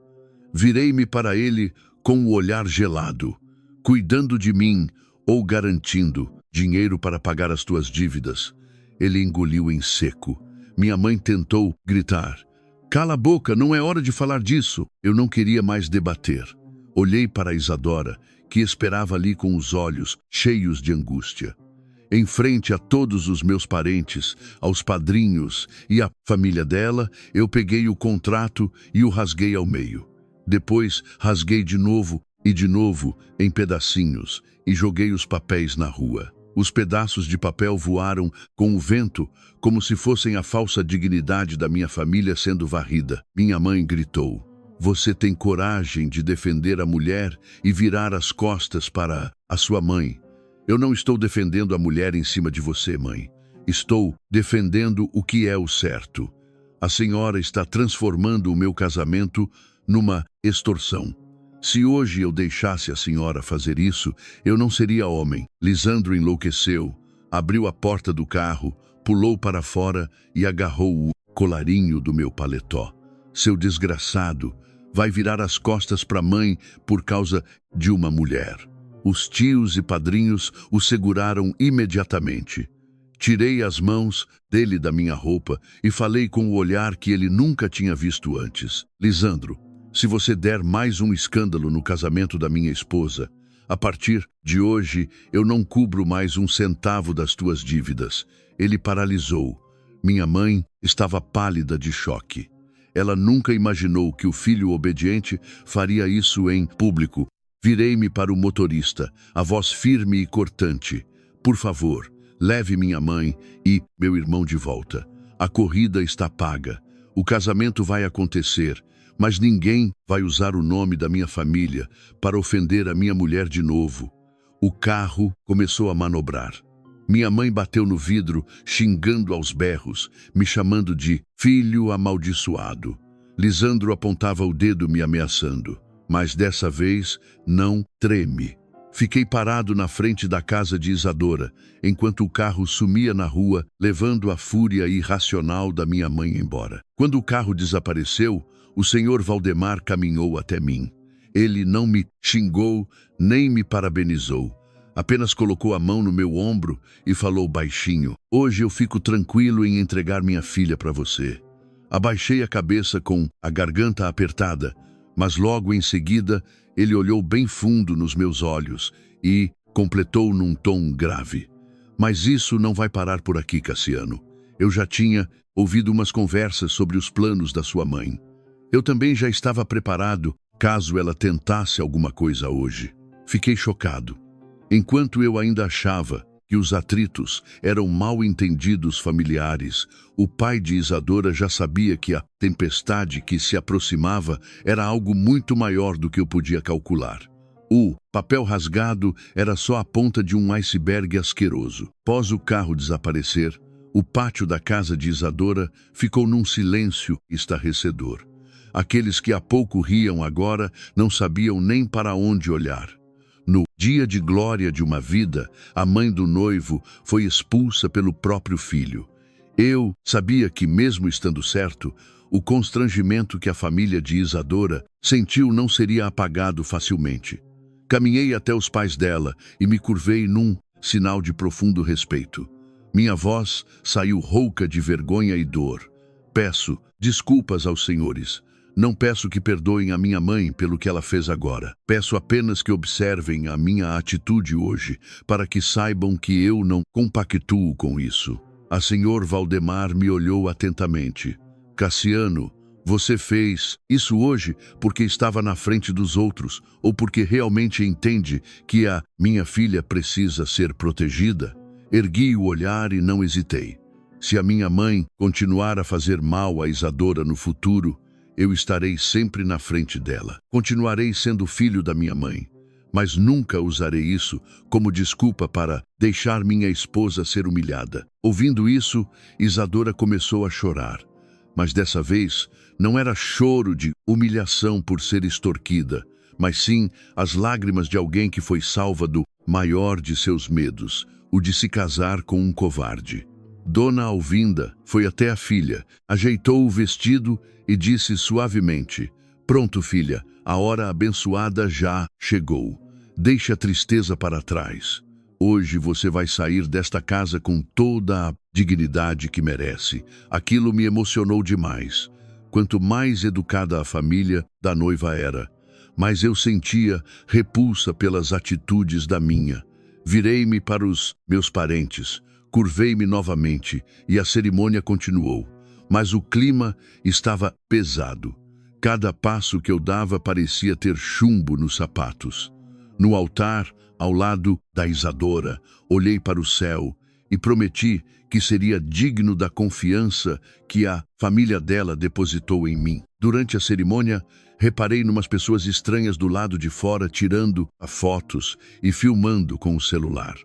Virei-me para ele com o olhar gelado. Cuidando de mim ou garantindo dinheiro para pagar as tuas dívidas? Ele engoliu em seco. Minha mãe tentou gritar: Cala a boca, não é hora de falar disso. Eu não queria mais debater. Olhei para Isadora, que esperava ali com os olhos cheios de angústia. Em frente a todos os meus parentes, aos padrinhos e à família dela, eu peguei o contrato e o rasguei ao meio. Depois rasguei de novo em pedacinhos e joguei os papéis na rua. Os pedaços de papel voaram com o vento, como se fossem a falsa dignidade da minha família sendo varrida. Minha mãe gritou: Você tem coragem de defender a mulher e virar as costas para a sua mãe? Eu não estou defendendo a mulher em cima de você, mãe. Estou defendendo o que é o certo. A senhora está transformando o meu casamento numa extorsão. Se hoje eu deixasse a senhora fazer isso, eu não seria homem. Lisandro enlouqueceu, abriu a porta do carro, pulou para fora e agarrou colarinho do meu paletó. Seu desgraçado vai virar as costas para a mãe por causa de uma mulher. Os tios e padrinhos o seguraram imediatamente. Tirei as mãos dele da minha roupa e falei com o olhar que ele nunca tinha visto antes. Lisandro, se você der mais um escândalo no casamento da minha esposa, a partir de hoje eu não cubro mais um centavo das tuas dívidas. Ele paralisou. Minha mãe estava pálida de choque. Ela nunca imaginou que o filho obediente faria isso em público. Virei-me para o motorista, a voz firme e cortante. Por favor, leve minha mãe e meu irmão de volta. A corrida está paga. O casamento vai acontecer, mas ninguém vai usar o nome da minha família para ofender a minha mulher de novo. O carro começou a manobrar. Minha mãe bateu no vidro, xingando aos berros, me chamando de filho amaldiçoado. Lisandro apontava o dedo me ameaçando, mas dessa vez não treme. Fiquei parado na frente da casa de Isadora, enquanto o carro sumia na rua, levando a fúria irracional da minha mãe embora. Quando o carro desapareceu, o senhor Valdemar caminhou até mim. Ele não me xingou, nem me parabenizou. Apenas colocou a mão no meu ombro e falou baixinho: hoje eu fico tranquilo em entregar minha filha para você. Abaixei a cabeça com a garganta apertada, mas logo em seguida ele olhou bem fundo nos meus olhos e completou num tom grave: mas isso não vai parar por aqui, Cassiano. Eu já tinha ouvido umas conversas sobre os planos da sua mãe. Eu também já estava preparado caso ela tentasse alguma coisa hoje. Fiquei chocado. Enquanto eu ainda achava que os atritos eram mal-entendidos familiares, o pai de Isadora já sabia que a tempestade que se aproximava era algo muito maior do que eu podia calcular. O papel rasgado era só a ponta de um iceberg asqueroso. Após o carro desaparecer, o pátio da casa de Isadora ficou num silêncio estarrecedor. Aqueles que há pouco riam agora não sabiam nem para onde olhar. No dia de glória de uma vida, a mãe do noivo foi expulsa pelo próprio filho. Eu sabia que, mesmo estando certo, o constrangimento que a família de Isadora sentiu não seria apagado facilmente. Caminhei até os pais dela e me curvei num sinal de profundo respeito. Minha voz saiu rouca de vergonha e dor. Peço desculpas aos senhores. Não peço que perdoem a minha mãe pelo que ela fez agora. Peço apenas que observem a minha atitude hoje, para que saibam que eu não compactuo com isso. A senhor Valdemar me olhou atentamente. Cassiano, você fez isso hoje porque estava na frente dos outros ou porque realmente entende que a minha filha precisa ser protegida? Ergui o olhar e não hesitei. Se a minha mãe continuar a fazer mal a Isadora no futuro, eu estarei sempre na frente dela. Continuarei sendo filho da minha mãe, mas nunca usarei isso como desculpa para deixar minha esposa ser humilhada. Ouvindo isso, Isadora começou a chorar, mas dessa vez não era choro de humilhação por ser extorquida, mas sim as lágrimas de alguém que foi salva do maior de seus medos, o de se casar com um covarde. Dona Alvinda foi até a filha, ajeitou o vestido e disse suavemente: pronto, filha, a hora abençoada já chegou. Deixe a tristeza para trás. Hoje você vai sair desta casa com toda a dignidade que merece. Aquilo me emocionou demais. Quanto mais educada a família da noiva era, mais eu sentia repulsa pelas atitudes da minha. Virei-me para os meus parentes. Curvei-me novamente e a cerimônia continuou, mas o clima estava pesado. Cada passo que eu dava parecia ter chumbo nos sapatos. No altar, ao lado da Isadora, olhei para o céu e prometi que seria digno da confiança que a família dela depositou em mim. Durante a cerimônia, reparei numas pessoas estranhas do lado de fora tirando fotos e filmando com o celular.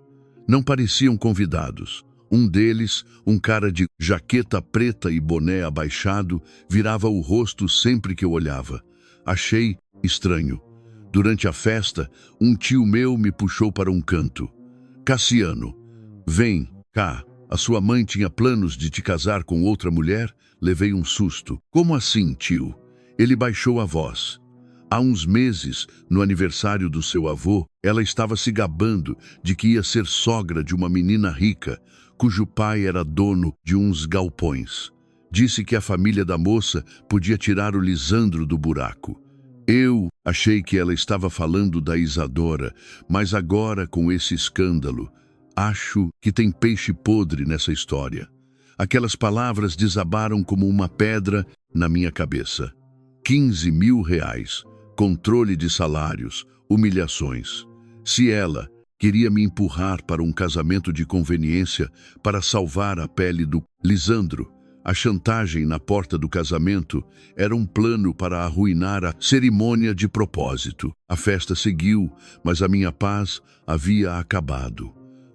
Não pareciam convidados. Um deles, um cara de jaqueta preta e boné abaixado, virava o rosto sempre que eu olhava. Achei estranho. Durante a festa, um tio meu me puxou para um canto. Cassiano, vem cá, A sua mãe tinha planos de te casar com outra mulher? Levei um susto. Como assim, tio? Ele baixou a voz. Há uns meses, no aniversário do seu avô, ela estava se gabando de que ia ser sogra de uma menina rica, cujo pai era dono de uns galpões. Disse que a família da moça podia tirar o Lisandro do buraco. Eu achei que ela estava falando da Isadora, mas agora, com esse escândalo, acho que tem peixe podre nessa história. Aquelas palavras desabaram como uma pedra na minha cabeça. 15 mil reais, controle de salários, humilhações. Se ela queria me empurrar para um casamento de conveniência para salvar a pele do Lisandro, a chantagem na porta do casamento era um plano para arruinar a cerimônia de propósito. A festa seguiu, mas a minha paz havia acabado.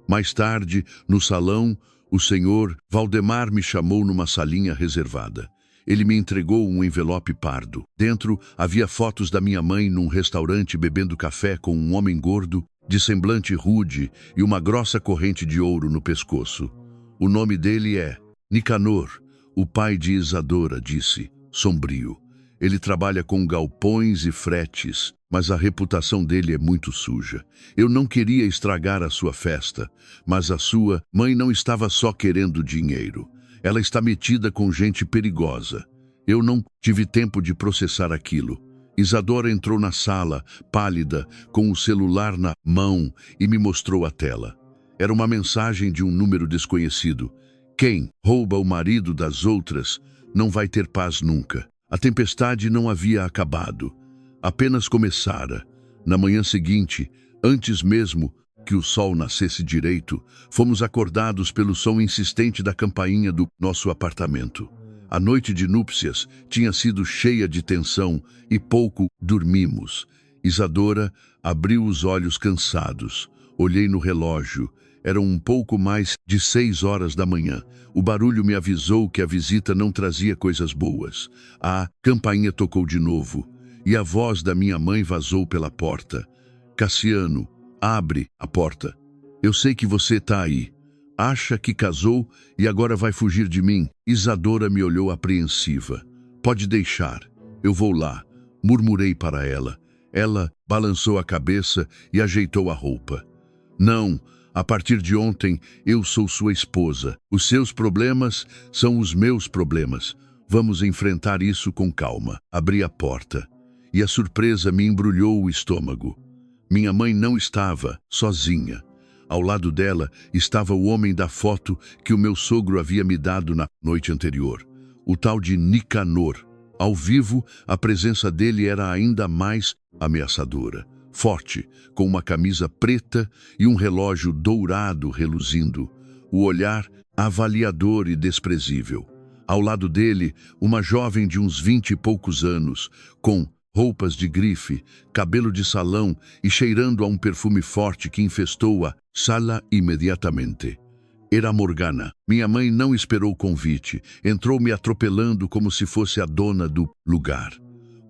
Mais tarde, no salão, o senhor Valdemar me chamou numa salinha reservada. Ele me entregou um envelope pardo. Dentro havia fotos da minha mãe num restaurante bebendo café com um homem gordo, de semblante rude e uma grossa corrente de ouro no pescoço. O nome dele é Nicanor, o pai de Isadora, disse, sombrio. Ele trabalha com galpões e fretes, mas a reputação dele é muito suja. Eu não queria estragar a sua festa, mas a sua mãe não estava só querendo dinheiro. Ela está metida com gente perigosa. Eu não tive tempo de processar aquilo. Isadora entrou na sala, pálida, com o celular na mão, e me mostrou a tela. Era uma mensagem de um número desconhecido. Quem rouba o marido das outras não vai ter paz nunca. A tempestade não havia acabado. Apenas começara. Na manhã seguinte, antes mesmo que o sol nascesse direito, fomos acordados pelo som insistente da campainha do nosso apartamento. A noite de núpcias tinha sido cheia de tensão e pouco dormimos. Isadora abriu os olhos cansados. Olhei no relógio. Eram um pouco mais de 6 horas da manhã. O barulho me avisou que a visita não trazia coisas boas. A campainha tocou de novo, e a voz da minha mãe vazou pela porta. Cassiano, abre a porta. Eu sei que você está aí. Acha que casou e agora vai fugir de mim? Isadora me olhou apreensiva. Pode deixar, eu vou lá, murmurei para ela. Ela balançou a cabeça e ajeitou a roupa. Não, a partir de ontem eu sou sua esposa. Os seus problemas são os meus problemas. Vamos enfrentar isso com calma. Abri a porta e a surpresa me embrulhou o estômago. Minha mãe não estava sozinha. Ao lado dela estava o homem da foto que o meu sogro havia me dado na noite anterior, o tal de Nicanor. Ao vivo, a presença dele era ainda mais ameaçadora. Forte, com uma camisa preta e um relógio dourado reluzindo. O olhar avaliador e desprezível. Ao lado dele, uma jovem de uns 20 e poucos anos, com roupas de grife, cabelo de salão e cheirando a um perfume forte que infestou a sala imediatamente. Era Morgana. Minha mãe não esperou o convite. Entrou me atropelando como se fosse a dona do lugar.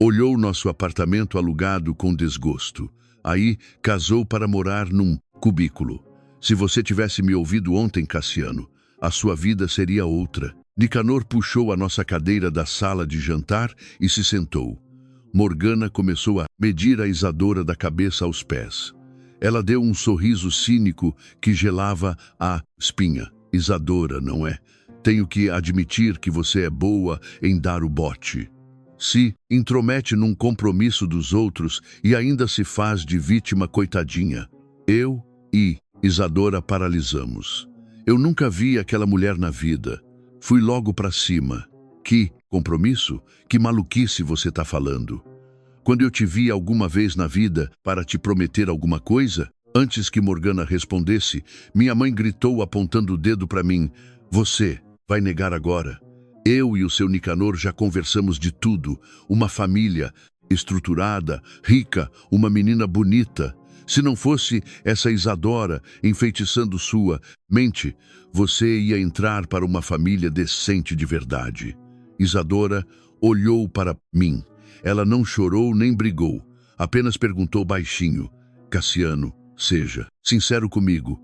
Olhou nosso apartamento alugado com desgosto. Aí, casou para morar num cubículo. Se você tivesse me ouvido ontem, Cassiano, a sua vida seria outra. Nicanor puxou a nossa cadeira da sala de jantar e se sentou. Morgana começou a medir a Isadora da cabeça aos pés. Ela deu um sorriso cínico que gelava a espinha. Isadora, não é? Tenho que admitir que você é boa em dar o bote. Se intromete num compromisso dos outros e ainda se faz de vítima coitadinha. Eu e Isadora paralisamos. Eu nunca vi aquela mulher na vida. Fui logo para cima. Que compromisso? Que maluquice você está falando? Quando eu te vi alguma vez na vida para te prometer alguma coisa? Antes que Morgana respondesse, minha mãe gritou apontando o dedo para mim. Você vai negar agora? Eu e o seu Nicanor já conversamos de tudo. Uma família estruturada, rica, uma menina bonita. Se não fosse essa Isadora enfeitiçando sua mente, você ia entrar para uma família decente de verdade. Isadora olhou para mim. Ela não chorou nem brigou. Apenas perguntou baixinho. Cassiano, seja sincero comigo.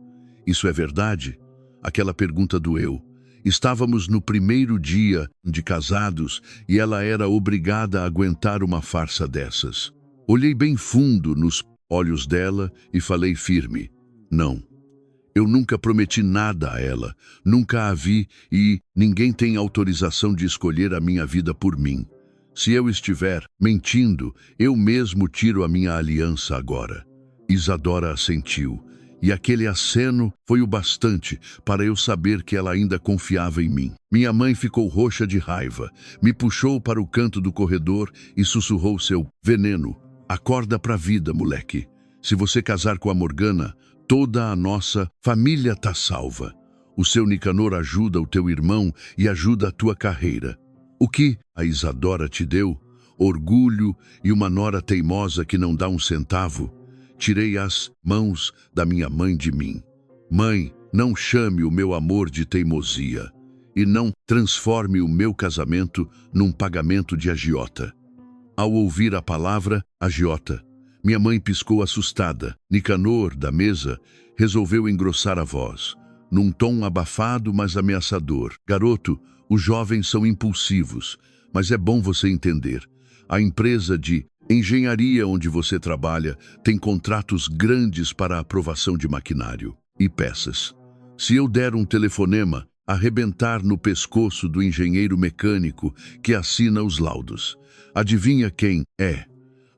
Isso é verdade? Aquela pergunta doeu. Estávamos no primeiro dia de casados e ela era obrigada a aguentar uma farsa dessas. Olhei bem fundo nos olhos dela e falei firme: não. Eu nunca prometi nada a ela, nunca a vi e ninguém tem autorização de escolher a minha vida por mim. Se eu estiver mentindo, eu mesmo tiro a minha aliança agora. Isadora assentiu, e aquele aceno foi o bastante para eu saber que ela ainda confiava em mim. Minha mãe ficou roxa de raiva, me puxou para o canto do corredor e sussurrou seu veneno. Acorda pra vida, moleque. Se você casar com a Morgana, toda a nossa família tá salva. O seu Nicanor ajuda o teu irmão e ajuda a tua carreira. O que a Isadora te deu? Orgulho e uma nora teimosa que não dá um centavo? Tirei as mãos da minha mãe de mim. Mãe, não chame o meu amor de teimosia e não transforme o meu casamento num pagamento de agiota. Ao ouvir a palavra agiota, minha mãe piscou assustada. Nicanor, da mesa, resolveu engrossar a voz, num tom abafado, mas ameaçador. Garoto, os jovens são impulsivos, mas é bom você entender. A empresa de engenharia onde você trabalha tem contratos grandes para a aprovação de maquinário e peças. Se eu der um telefonema, arrebentar no pescoço do engenheiro mecânico que assina os laudos. Adivinha quem é?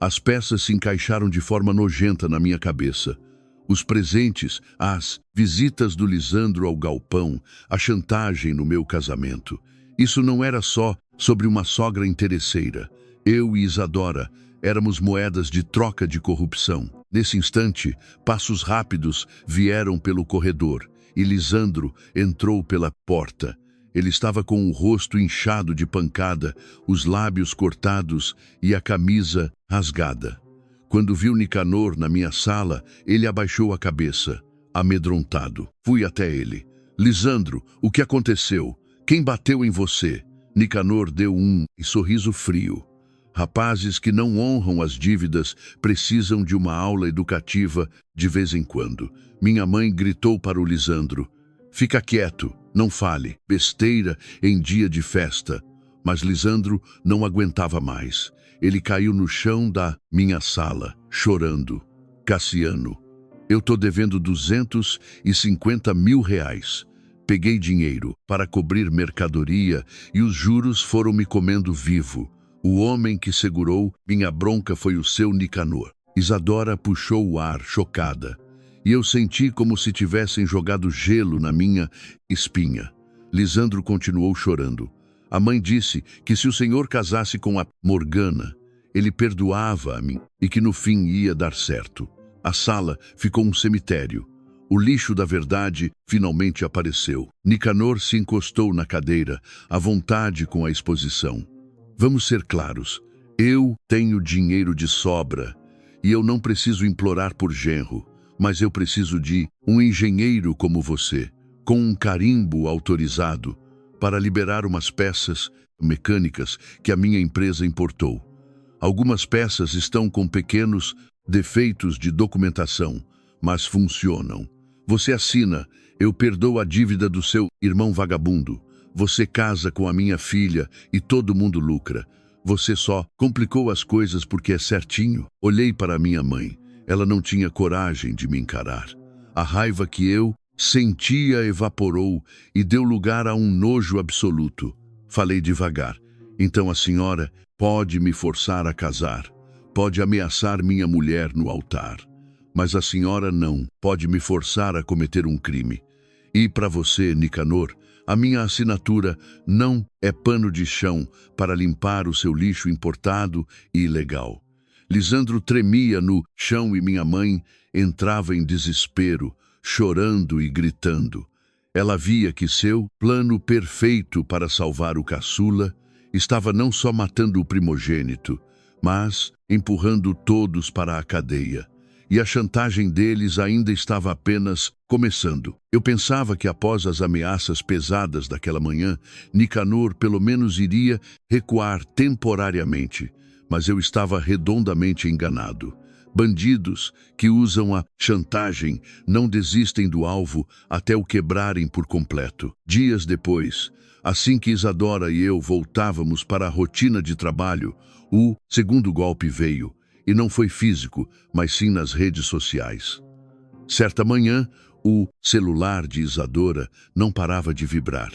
As peças se encaixaram de forma nojenta na minha cabeça. Os presentes, as visitas do Lisandro ao galpão, a chantagem no meu casamento. Isso não era só sobre uma sogra interesseira. Eu e Isadora éramos moedas de troca de corrupção. Nesse instante, passos rápidos vieram pelo corredor e Lisandro entrou pela porta. Ele estava com o rosto inchado de pancada, os lábios cortados e a camisa rasgada. Quando viu Nicanor na minha sala, ele abaixou a cabeça, amedrontado. Fui até ele. Lisandro, o que aconteceu? Quem bateu em você? Nicanor deu um sorriso frio. Rapazes que não honram as dívidas precisam de uma aula educativa de vez em quando. Minha mãe gritou para o Lisandro: fica quieto, não fale, besteira em dia de festa. Mas Lisandro não aguentava mais. Ele caiu no chão da minha sala, chorando. Cassiano, eu tô devendo 250 mil reais. Peguei dinheiro para cobrir mercadoria e os juros foram me comendo vivo. O homem que segurou minha bronca foi o seu Nicanor. Isadora puxou o ar, chocada, e eu senti como se tivessem jogado gelo na minha espinha. Lisandro continuou chorando. A mãe disse que se o senhor casasse com a Morgana, ele perdoava a mim e que no fim ia dar certo. A sala ficou um cemitério. O lixo da verdade finalmente apareceu. Nicanor se encostou na cadeira, à vontade com a exposição. Vamos ser claros, eu tenho dinheiro de sobra e eu não preciso implorar por genro, mas eu preciso de um engenheiro como você, com um carimbo autorizado, para liberar umas peças mecânicas que a minha empresa importou. Algumas peças estão com pequenos defeitos de documentação, mas funcionam. Você assina, eu perdoo a dívida do seu irmão vagabundo. Você casa com a minha filha e todo mundo lucra. Você só complicou as coisas porque é certinho. Olhei para minha mãe. Ela não tinha coragem de me encarar. A raiva que eu sentia evaporou e deu lugar a um nojo absoluto. Falei devagar. Então a senhora pode me forçar a casar. Pode ameaçar minha mulher no altar. Mas a senhora não pode me forçar a cometer um crime. E para você, Nicanor, a minha assinatura não é pano de chão para limpar o seu lixo importado e ilegal. Lisandro tremia no chão e minha mãe entrava em desespero, chorando e gritando. Ela via que seu plano perfeito para salvar o caçula estava não só matando o primogênito, mas empurrando todos para a cadeia. E a chantagem deles ainda estava apenas começando. Eu pensava que após as ameaças pesadas daquela manhã, Nicanor pelo menos iria recuar temporariamente, mas eu estava redondamente enganado. Bandidos que usam a chantagem não desistem do alvo até o quebrarem por completo. Dias depois, assim que Isadora e eu voltávamos para a rotina de trabalho, o segundo golpe veio, e não foi físico, mas sim nas redes sociais. Certa manhã, o celular de Isadora não parava de vibrar.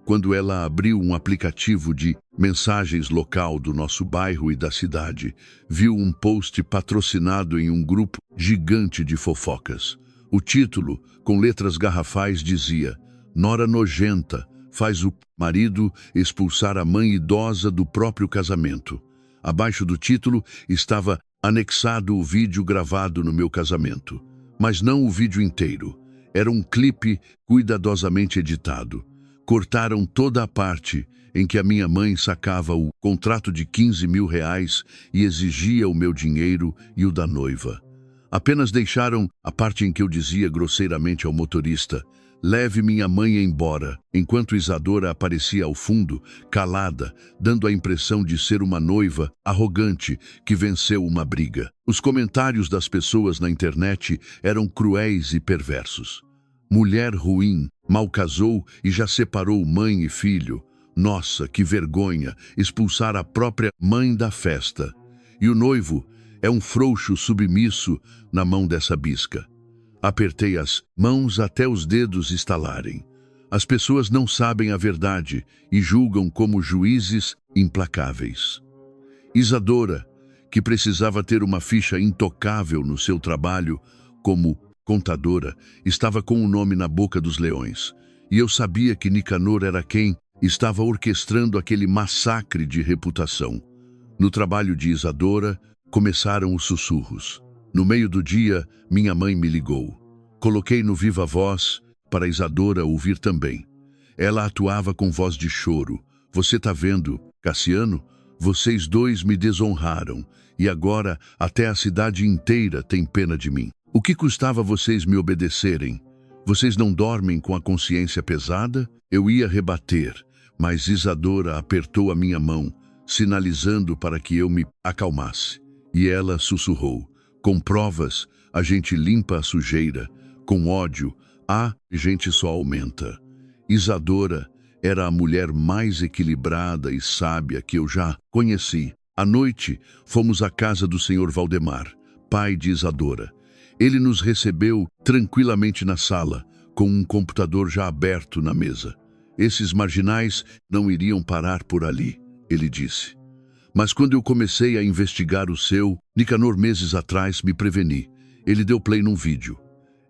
Quando ela abriu um aplicativo de mensagens local do nosso bairro e da cidade, viu um post patrocinado em um grupo gigante de fofocas. O título, com letras garrafais, dizia: "Nora nojenta faz o marido expulsar a mãe idosa do próprio casamento." Abaixo do título estava anexado o vídeo gravado no meu casamento. Mas não o vídeo inteiro. Era um clipe cuidadosamente editado. Cortaram toda a parte em que a minha mãe sacava o contrato de R$ 15.000 e exigia o meu dinheiro e o da noiva. Apenas deixaram a parte em que eu dizia grosseiramente ao motorista: "Leve minha mãe embora", enquanto Isadora aparecia ao fundo, calada, dando a impressão de ser uma noiva arrogante que venceu uma briga. Os comentários das pessoas na internet eram cruéis e perversos. "Mulher ruim, mal casou e já separou mãe e filho. Nossa, que vergonha, expulsar a própria mãe da festa. E o noivo é um frouxo submisso na mão dessa bisca." Apertei as mãos até os dedos estalarem. As pessoas não sabem a verdade e julgam como juízes implacáveis. Isadora, que precisava ter uma ficha intocável no seu trabalho como contadora, estava com o nome na boca dos leões. E eu sabia que Nicanor era quem estava orquestrando aquele massacre de reputação. No trabalho de Isadora, começaram os sussurros. No meio do dia, minha mãe me ligou. Coloquei no viva voz para Isadora ouvir também. Ela atuava com voz de choro. "Você tá vendo, Cassiano? Vocês dois me desonraram e agora até a cidade inteira tem pena de mim. O que custava vocês me obedecerem? Vocês não dormem com a consciência pesada?" Eu ia rebater, mas Isadora apertou a minha mão, sinalizando para que eu me acalmasse. E ela sussurrou: "Com provas, a gente limpa a sujeira. Com ódio, a gente só aumenta." Isadora era a mulher mais equilibrada e sábia que eu já conheci. À noite, fomos à casa do Sr. Valdemar, pai de Isadora. Ele nos recebeu tranquilamente na sala, com um computador já aberto na mesa. "Esses marginais não iriam parar por ali", ele disse. "Mas quando eu comecei a investigar o seu, Nicanor meses atrás, me preveni. Ele deu play num vídeo.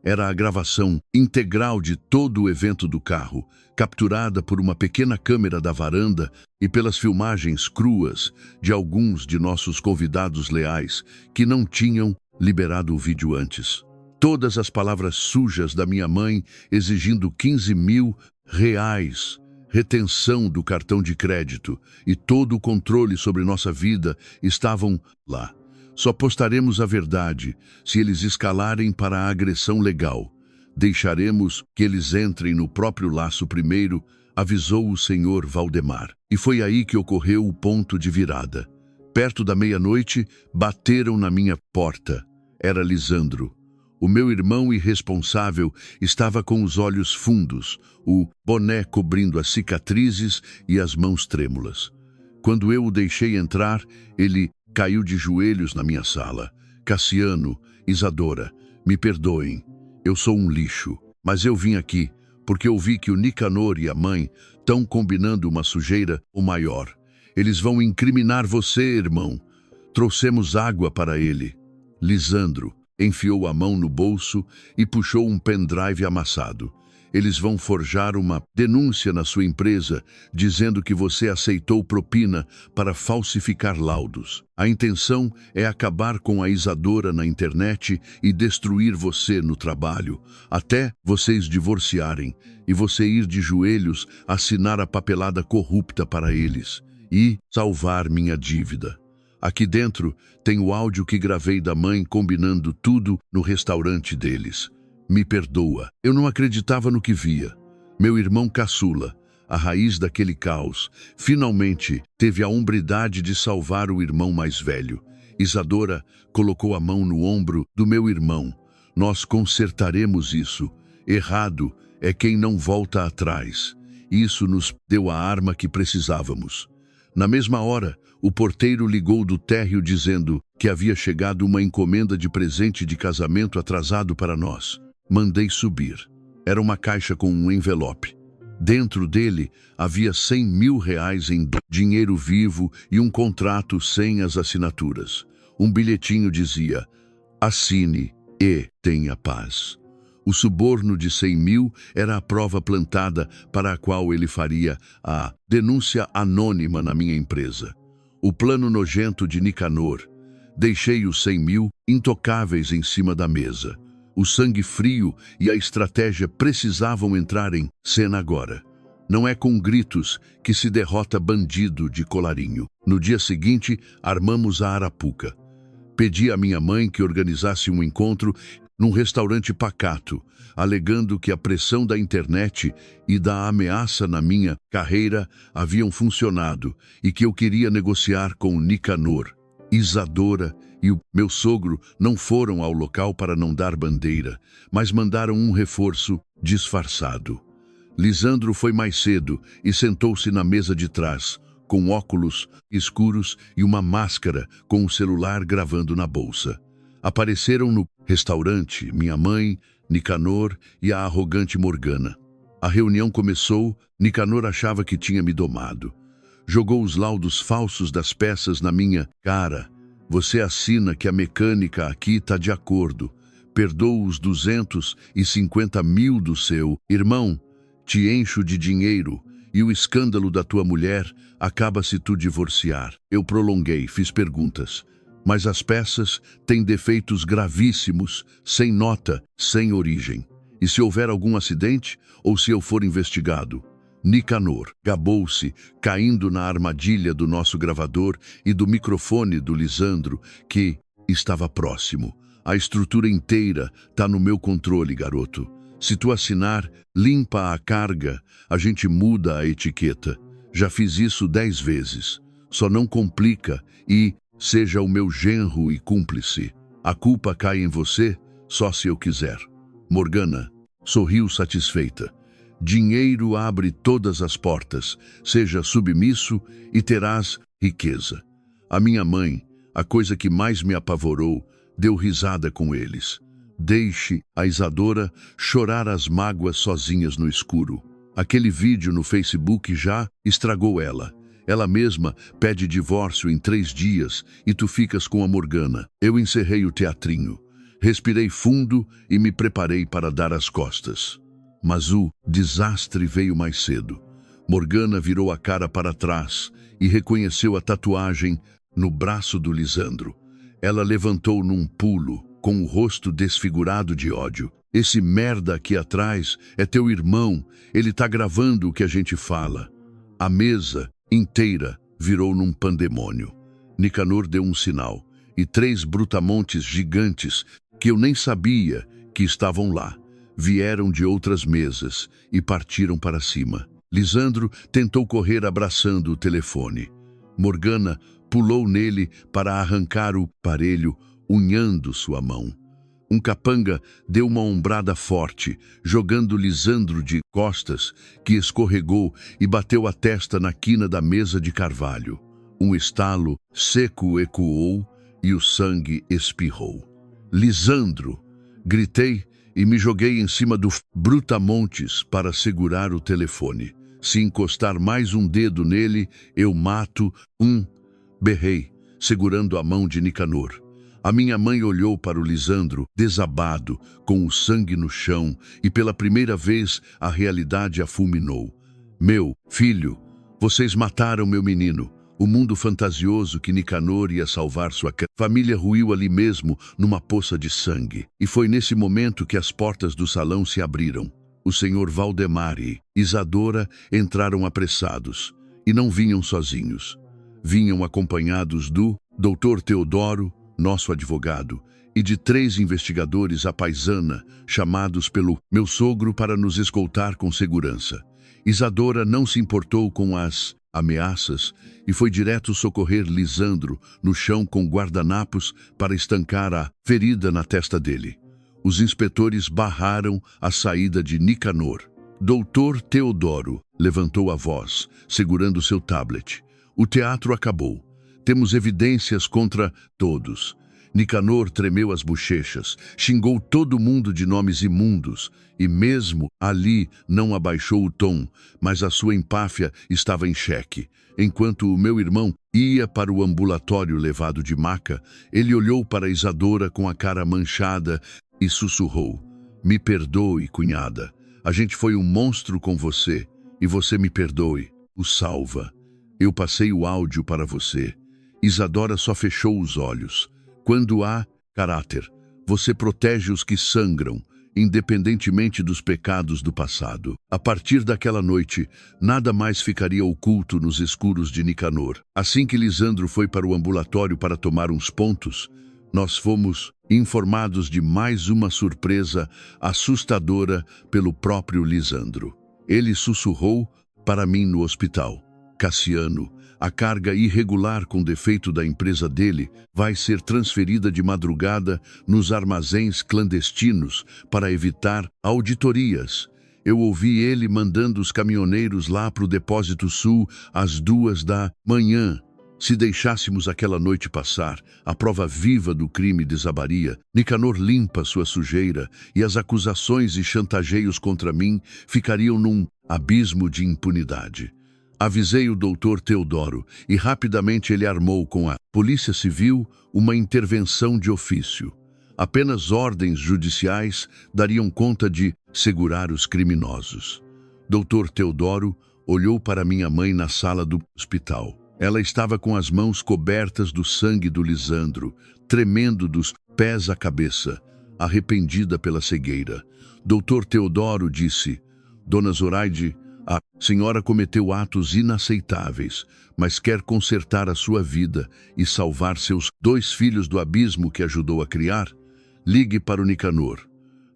Era a gravação integral de todo o evento do carro, capturada por uma pequena câmera da varanda e pelas filmagens cruas de alguns de nossos convidados leais que não tinham liberado o vídeo antes. Todas as palavras sujas da minha mãe exigindo R$ 15.000, retenção do cartão de crédito e todo o controle sobre nossa vida estavam lá. Só postaremos a verdade se eles escalarem para a agressão legal. Deixaremos que eles entrem no próprio laço primeiro", avisou o Sr. Valdemar. E foi aí que ocorreu o ponto de virada. Perto da meia-noite, bateram na minha porta. Era Lisandro. O meu irmão irresponsável estava com os olhos fundos, o boné cobrindo as cicatrizes e as mãos trêmulas. Quando eu o deixei entrar, ele caiu de joelhos na minha sala. "Cassiano, Isadora, me perdoem. Eu sou um lixo, mas eu vim aqui porque eu vi que o Nicanor e a mãe estão combinando uma sujeira ou maior. Eles vão incriminar você, irmão. Trouxemos água para ele." Lisandro enfiou a mão no bolso e puxou um pendrive amassado. "Eles vão forjar uma denúncia na sua empresa, dizendo que você aceitou propina para falsificar laudos. A intenção é acabar com a Isadora na internet e destruir você no trabalho, até vocês divorciarem e você ir de joelhos assinar a papelada corrupta para eles e salvar minha dívida. Aqui dentro tem o áudio que gravei da mãe combinando tudo no restaurante deles. Me perdoa, eu não acreditava no que via. Meu irmão caçula, a raiz daquele caos, finalmente teve a hombridade de salvar o irmão mais velho. Isadora colocou a mão no ombro do meu irmão. Nós consertaremos isso. Errado é quem não volta atrás. Isso nos deu a arma que precisávamos. Na mesma hora, o porteiro ligou do térreo dizendo que havia chegado uma encomenda de presente de casamento atrasado para nós. Mandei subir. Era uma caixa com um envelope. Dentro dele havia 100 mil reais em dinheiro vivo e um contrato sem as assinaturas. Um bilhetinho dizia: assine e tenha paz. O suborno de 100 mil era a prova plantada para a qual ele faria a denúncia anônima na minha empresa. O plano nojento de Nicanor. Deixei os 100 mil intocáveis em cima da mesa. O sangue frio e a estratégia precisavam entrar em cena agora. Não é com gritos que se derrota bandido de colarinho. No dia seguinte, armamos a arapuca. Pedi à minha mãe que organizasse um encontro num restaurante pacato, alegando que a pressão da internet e da ameaça na minha carreira haviam funcionado e que eu queria negociar com Nicanor. Isadora e o meu sogro não foram ao local para não dar bandeira, mas mandaram um reforço disfarçado. Lisandro foi mais cedo e sentou-se na mesa de trás, com óculos escuros e uma máscara com o celular gravando na bolsa. Apareceram no restaurante minha mãe, Nicanor e a arrogante Morgana. A reunião começou, Nicanor achava que tinha me domado. Jogou os laudos falsos das peças na minha cara. Você assina que a mecânica aqui está de acordo. Perdoa os 250 mil do seu irmão. Te encho de dinheiro e o escândalo da tua mulher acaba se tu divorciar. Eu prolonguei, fiz perguntas. Mas as peças têm defeitos gravíssimos, sem nota, sem origem. E se houver algum acidente, ou se eu for investigado? Nicanor gabou-se, caindo na armadilha do nosso gravador e do microfone do Lisandro, que estava próximo. A estrutura inteira está no meu controle, garoto. Se tu assinar, limpa a carga, a gente muda a etiqueta. Já fiz isso 10 vezes. Só não complica e seja o meu genro e cúmplice. A culpa cai em você, só se eu quiser. Morgana sorriu satisfeita. Dinheiro abre todas as portas. Seja submisso e terás riqueza. A minha mãe, a coisa que mais me apavorou, deu risada com eles. Deixe a Isadora chorar as mágoas sozinhas no escuro. Aquele vídeo no Facebook já estragou ela. Ela mesma pede divórcio em 3 dias e tu ficas com a Morgana. Eu encerrei o teatrinho. Respirei fundo e me preparei para dar as costas. Mas o desastre veio mais cedo. Morgana virou a cara para trás e reconheceu a tatuagem no braço do Lisandro. Ela levantou num pulo, com o rosto desfigurado de ódio. Esse merda aqui atrás é teu irmão. Ele tá gravando o que a gente fala. A mesa inteira virou num pandemônio. Nicanor deu um sinal e 3 brutamontes gigantes, que eu nem sabia que estavam lá, vieram de outras mesas e partiram para cima. Lisandro tentou correr abraçando o telefone. Morgana pulou nele para arrancar o aparelho, unhando sua mão. Um capanga deu uma ombrada forte, jogando Lisandro de costas, que escorregou e bateu a testa na quina da mesa de carvalho. Um estalo seco ecoou e o sangue espirrou. Lisandro! Gritei e me joguei em cima do brutamontes para segurar o telefone. Se encostar mais um dedo nele, eu mato berrei, segurando a mão de Nicanor. A minha mãe olhou para o Lisandro, desabado, com o sangue no chão, e pela primeira vez a realidade a fulminou. Meu filho, vocês mataram meu menino. O mundo fantasioso que Nicanor ia salvar sua família ruiu ali mesmo, numa poça de sangue. E foi nesse momento que as portas do salão se abriram. O senhor Valdemar e Isadora entraram apressados, e não vinham sozinhos. Vinham acompanhados do Dr. Teodoro, nosso advogado, e de 3 investigadores à paisana, chamados pelo meu sogro para nos escoltar com segurança. Isadora não se importou com as ameaças e foi direto socorrer Lisandro no chão com guardanapos para estancar a ferida na testa dele. Os inspetores barraram a saída de Nicanor. Doutor Teodoro levantou a voz, segurando seu tablet. O teatro acabou. Temos evidências contra todos. Nicanor tremeu as bochechas, xingou todo mundo de nomes imundos e mesmo ali não abaixou o tom, mas a sua empáfia estava em xeque. Enquanto o meu irmão ia para o ambulatório levado de maca, ele olhou para Isadora com a cara manchada e sussurrou: "Me perdoe, cunhada. A gente foi um monstro com você e você me perdoe. O salva. Eu passei o áudio para você." Isadora só fechou os olhos. Quando há caráter, você protege os que sangram, independentemente dos pecados do passado. A partir daquela noite, nada mais ficaria oculto nos escuros de Nicanor. Assim que Lisandro foi para o ambulatório para tomar uns pontos, nós fomos informados de mais uma surpresa assustadora pelo próprio Lisandro. Ele sussurrou para mim no hospital: "Cassiano, a carga irregular com defeito da empresa dele vai ser transferida de madrugada nos armazéns clandestinos para evitar auditorias. Eu ouvi ele mandando os caminhoneiros lá para o Depósito Sul às 2 da manhã. Se deixássemos aquela noite passar, a prova viva do crime desabaria. Nicanor limpa sua sujeira e as acusações e chantageios contra mim ficariam num abismo de impunidade." Avisei o doutor Teodoro e rapidamente ele armou com a Polícia Civil uma intervenção de ofício. Apenas ordens judiciais dariam conta de segurar os criminosos. Doutor Teodoro olhou para minha mãe na sala do hospital. Ela estava com as mãos cobertas do sangue do Lisandro, tremendo dos pés à cabeça, arrependida pela cegueira. Doutor Teodoro disse: "Dona Zoraide, a senhora cometeu atos inaceitáveis, mas quer consertar a sua vida e salvar seus 2 filhos do abismo que ajudou a criar? Ligue para o Nicanor.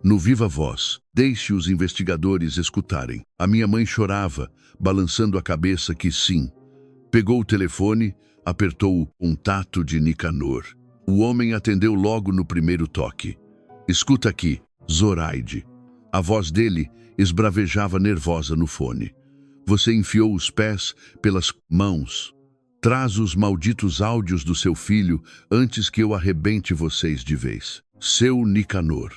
No viva voz, deixe os investigadores escutarem." A minha mãe chorava, balançando a cabeça que sim. Pegou o telefone, apertou o contato de Nicanor. O homem atendeu logo no primeiro toque. "Escuta aqui, Zoraide." A voz dele esbravejava nervosa no fone. "Você enfiou os pés pelas mãos. Traz os malditos áudios do seu filho antes que eu arrebente vocês de vez. Seu Nicanor."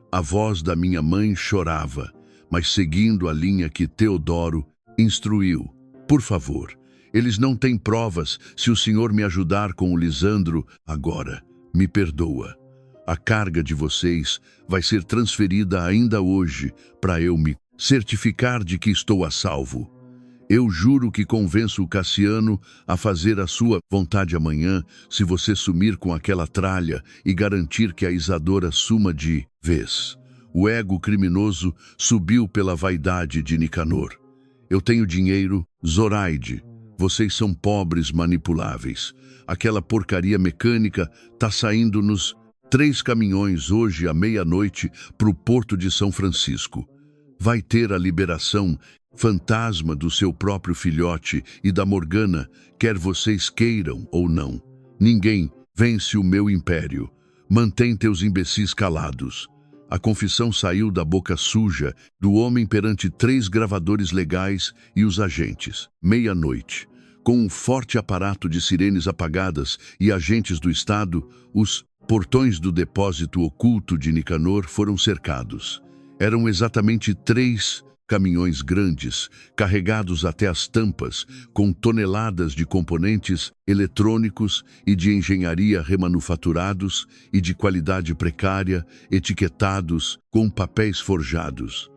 A voz da minha mãe chorava, mas seguindo a linha que Teodoro instruiu: "Por favor, eles não têm provas. Se o senhor me ajudar com o Lisandro agora, me perdoa. A carga de vocês vai ser transferida ainda hoje para eu me certificar de que estou a salvo. Eu juro que convenço o Cassiano a fazer a sua vontade amanhã se você sumir com aquela tralha e garantir que a Isadora suma de vez." O ego criminoso subiu pela vaidade de Nicanor. "Eu tenho dinheiro, Zoraide. Vocês são pobres manipuláveis. Aquela porcaria mecânica tá saindo nos 3 caminhões hoje à meia-noite para o Porto de São Francisco. Vai ter a liberação fantasma do seu próprio filhote e da Morgana, quer vocês queiram ou não. Ninguém vence o meu império. Mantém teus imbecis calados." A confissão saiu da boca suja do homem perante 3 gravadores legais e os agentes. Meia-noite. Com um forte aparato de sirenes apagadas e agentes do Estado, os portões do depósito oculto de Nicanor foram cercados. Eram exatamente 3 caminhões grandes, carregados até as tampas, com toneladas de componentes eletrônicos e de engenharia remanufaturados e de qualidade precária, etiquetados com papéis forjados.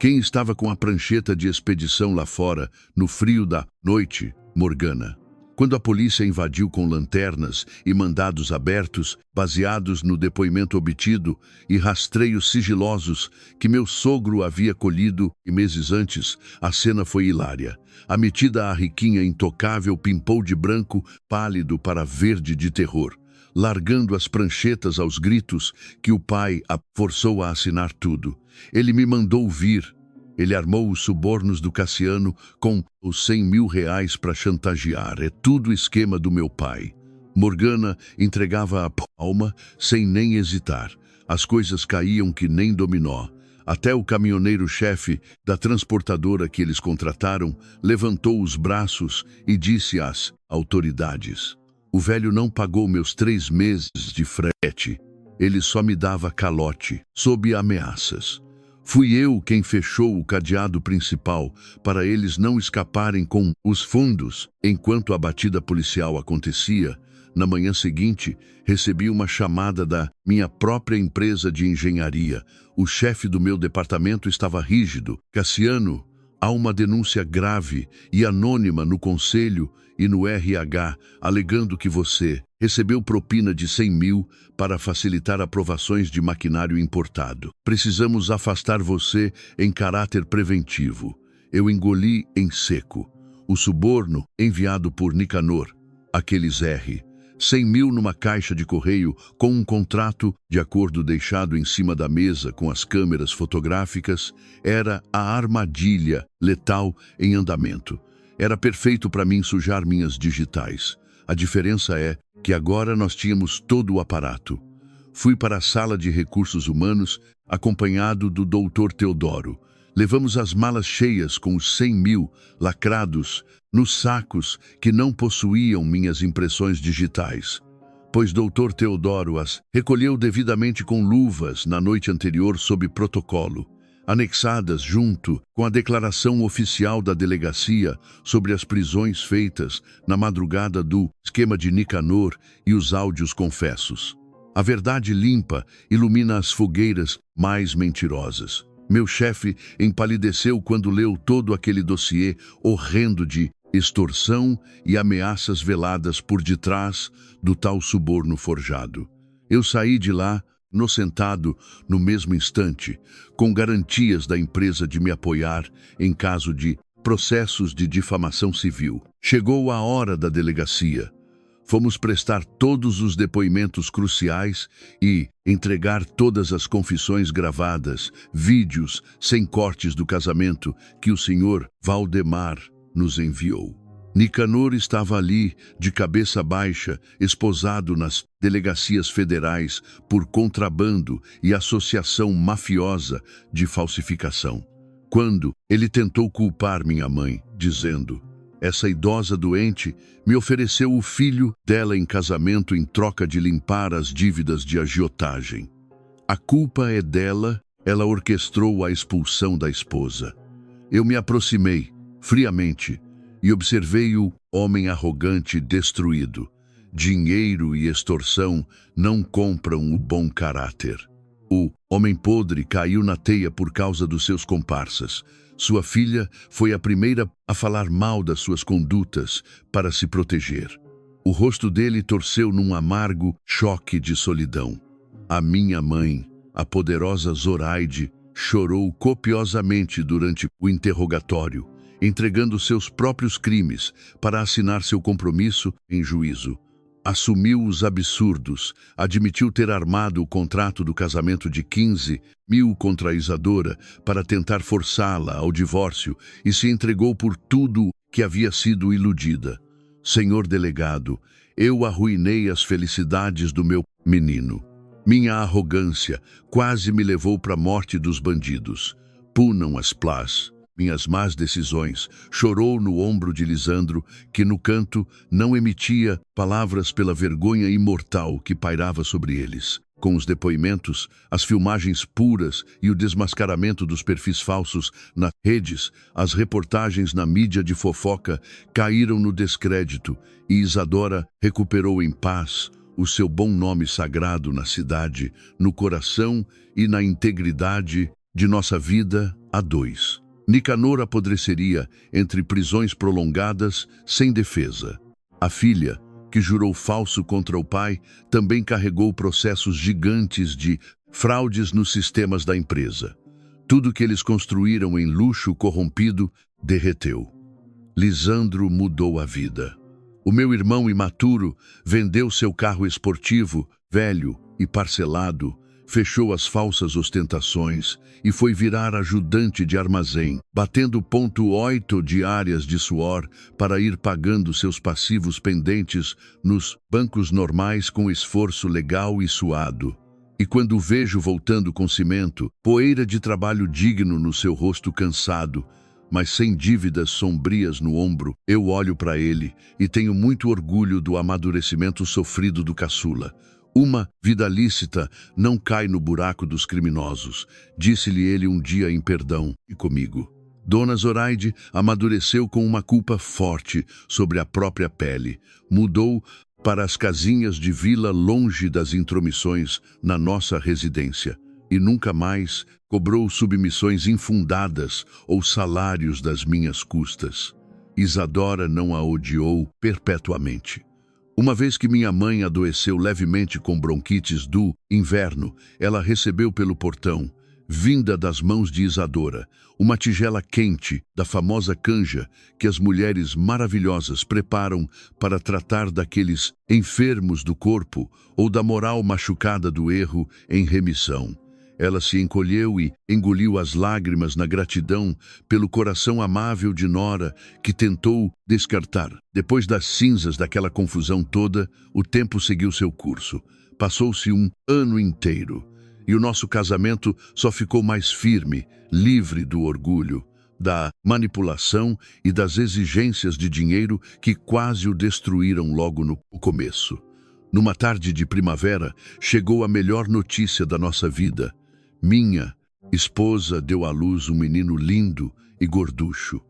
Quem estava com a prancheta de expedição lá fora, no frio da noite? Morgana. Quando a polícia invadiu com lanternas e mandados abertos, baseados no depoimento obtido e rastreios sigilosos que meu sogro havia colhido meses antes, a cena foi hilária. A metida à riquinha intocável pimpou de branco pálido para verde de terror, largando as pranchetas aos gritos que o pai a forçou a assinar tudo. Ele me mandou vir. Ele armou os subornos do Cassiano com os 100 mil reais para chantagear. É tudo esquema do meu pai. Morgana entregava a palma sem nem hesitar. As coisas caíam que nem dominó. Até o caminhoneiro-chefe da transportadora que eles contrataram levantou os braços e disse às autoridades: o velho não pagou meus 3 meses de frete. Ele só me dava calote, sob ameaças. Fui eu quem fechou o cadeado principal para eles não escaparem com os fundos. Enquanto a batida policial acontecia, na manhã seguinte, recebi uma chamada da minha própria empresa de engenharia. O chefe do meu departamento estava rígido. Cassiano, há uma denúncia grave e anônima no Conselho e no RH, alegando que você recebeu propina de 100 mil para facilitar aprovações de maquinário importado. Precisamos afastar você em caráter preventivo. Eu engoli em seco. O suborno enviado por Nicanor, aqueles R. 100 mil numa caixa de correio com um contrato de acordo deixado em cima da mesa com as câmeras fotográficas, era a armadilha letal em andamento. Era perfeito para mim sujar minhas digitais. A diferença é que agora nós tínhamos todo o aparato. Fui para a sala de recursos humanos, acompanhado do Dr. Teodoro. Levamos as malas cheias com os 100 mil lacrados nos sacos que não possuíam minhas impressões digitais, pois Dr. Teodoro as recolheu devidamente com luvas na noite anterior sob protocolo, anexadas junto com a declaração oficial da delegacia sobre as prisões feitas na madrugada do esquema de Nicanor e os áudios confessos. A verdade limpa ilumina as fogueiras mais mentirosas. Meu chefe empalideceu quando leu todo aquele dossiê horrendo de extorsão e ameaças veladas por detrás do tal suborno forjado. Eu saí de lá, inocentado no mesmo instante, com garantias da empresa de me apoiar em caso de processos de difamação civil. Chegou a hora da delegacia. Fomos prestar todos os depoimentos cruciais e entregar todas as confissões gravadas, vídeos sem cortes do casamento que o senhor Valdemar nos enviou. Nicanor estava ali, de cabeça baixa, esposado nas delegacias federais por contrabando e associação mafiosa de falsificação. Quando ele tentou culpar minha mãe, dizendo: essa idosa doente me ofereceu o filho dela em casamento em troca de limpar as dívidas de agiotagem. A culpa é dela, ela orquestrou a expulsão da esposa. Eu me aproximei, friamente, e observei o homem arrogante destruído. Dinheiro e extorsão não compram o bom caráter. O homem podre caiu na teia por causa dos seus comparsas. Sua filha foi a primeira a falar mal das suas condutas para se proteger. O rosto dele torceu num amargo choque de solidão. A minha mãe, a poderosa Zoraide, chorou copiosamente durante o interrogatório, entregando seus próprios crimes para assinar seu compromisso em juízo. Assumiu os absurdos, admitiu ter armado o contrato do casamento de 15 mil contra a Isadora para tentar forçá-la ao divórcio e se entregou por tudo que havia sido iludida. Senhor delegado, eu arruinei as felicidades do meu menino. Minha arrogância quase me levou para a morte dos bandidos. Punam as plás. Minhas más decisões, chorou no ombro de Lisandro, que no canto não emitia palavras pela vergonha imortal que pairava sobre eles. Com os depoimentos, as filmagens puras e o desmascaramento dos perfis falsos nas redes, as reportagens na mídia de fofoca caíram no descrédito e Isadora recuperou em paz o seu bom nome sagrado na cidade, no coração e na integridade de nossa vida a dois. Nicanor apodreceria entre prisões prolongadas sem defesa. A filha, que jurou falso contra o pai, também carregou processos gigantes de fraudes nos sistemas da empresa. Tudo que eles construíram em luxo corrompido derreteu. Lisandro mudou a vida. O meu irmão imaturo vendeu seu carro esportivo, velho e parcelado, fechou as falsas ostentações e foi virar ajudante de armazém, batendo ponto 8 diárias de suor para ir pagando seus passivos pendentes nos bancos normais com esforço legal e suado. E quando o vejo voltando com cimento, poeira de trabalho digno no seu rosto cansado, mas sem dívidas sombrias no ombro, eu olho para ele e tenho muito orgulho do amadurecimento sofrido do caçula. Uma vida lícita não cai no buraco dos criminosos, disse-lhe ele um dia em perdão e comigo. Dona Zoraide amadureceu com uma culpa forte sobre a própria pele. Mudou para as casinhas de vila longe das intromissões na nossa residência. E nunca mais cobrou submissões infundadas ou salários das minhas custas. Isadora não a odiou perpetuamente. Uma vez que minha mãe adoeceu levemente com bronquites do inverno, ela recebeu pelo portão, vinda das mãos de Isadora, uma tigela quente da famosa canja que as mulheres maravilhosas preparam para tratar daqueles enfermos do corpo ou da moral machucada do erro em remissão. Ela se encolheu e engoliu as lágrimas na gratidão pelo coração amável de Nora, que tentou descartar. Depois das cinzas daquela confusão toda, o tempo seguiu seu curso. Passou-se um ano inteiro. E o nosso casamento só ficou mais firme, livre do orgulho, da manipulação e das exigências de dinheiro que quase o destruíram logo no começo. Numa tarde de primavera, chegou a melhor notícia da nossa vida. Minha esposa deu à luz um menino lindo e gorducho.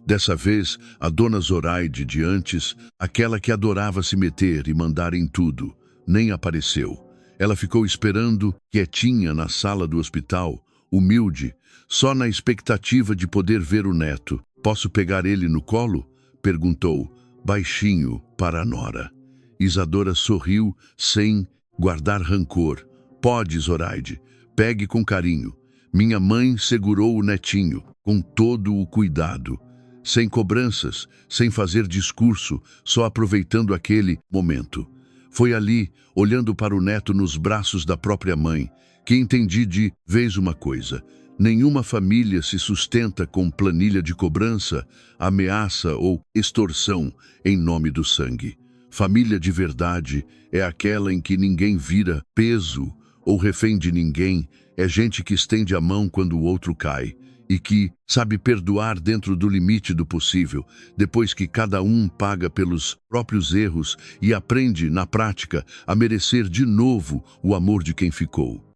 Dessa vez, a dona Zoraide de antes, aquela que adorava se meter e mandar em tudo, nem apareceu. Ela ficou esperando, quietinha na sala do hospital, humilde, só na expectativa de poder ver o neto. Posso pegar ele no colo? Perguntou, baixinho, para a Nora. Isadora sorriu, sem guardar rancor. Pode, Zoraide. Pegue com carinho. Minha mãe segurou o netinho, com todo o cuidado. Sem cobranças, sem fazer discurso, só aproveitando aquele momento. Foi ali, olhando para o neto nos braços da própria mãe, que entendi de vez uma coisa. Nenhuma família se sustenta com planilha de cobrança, ameaça ou extorsão em nome do sangue. Família de verdade é aquela em que ninguém vira peso ou refém de ninguém, é gente que estende a mão quando o outro cai e que sabe perdoar dentro do limite do possível, depois que cada um paga pelos próprios erros e aprende, na prática, a merecer de novo o amor de quem ficou.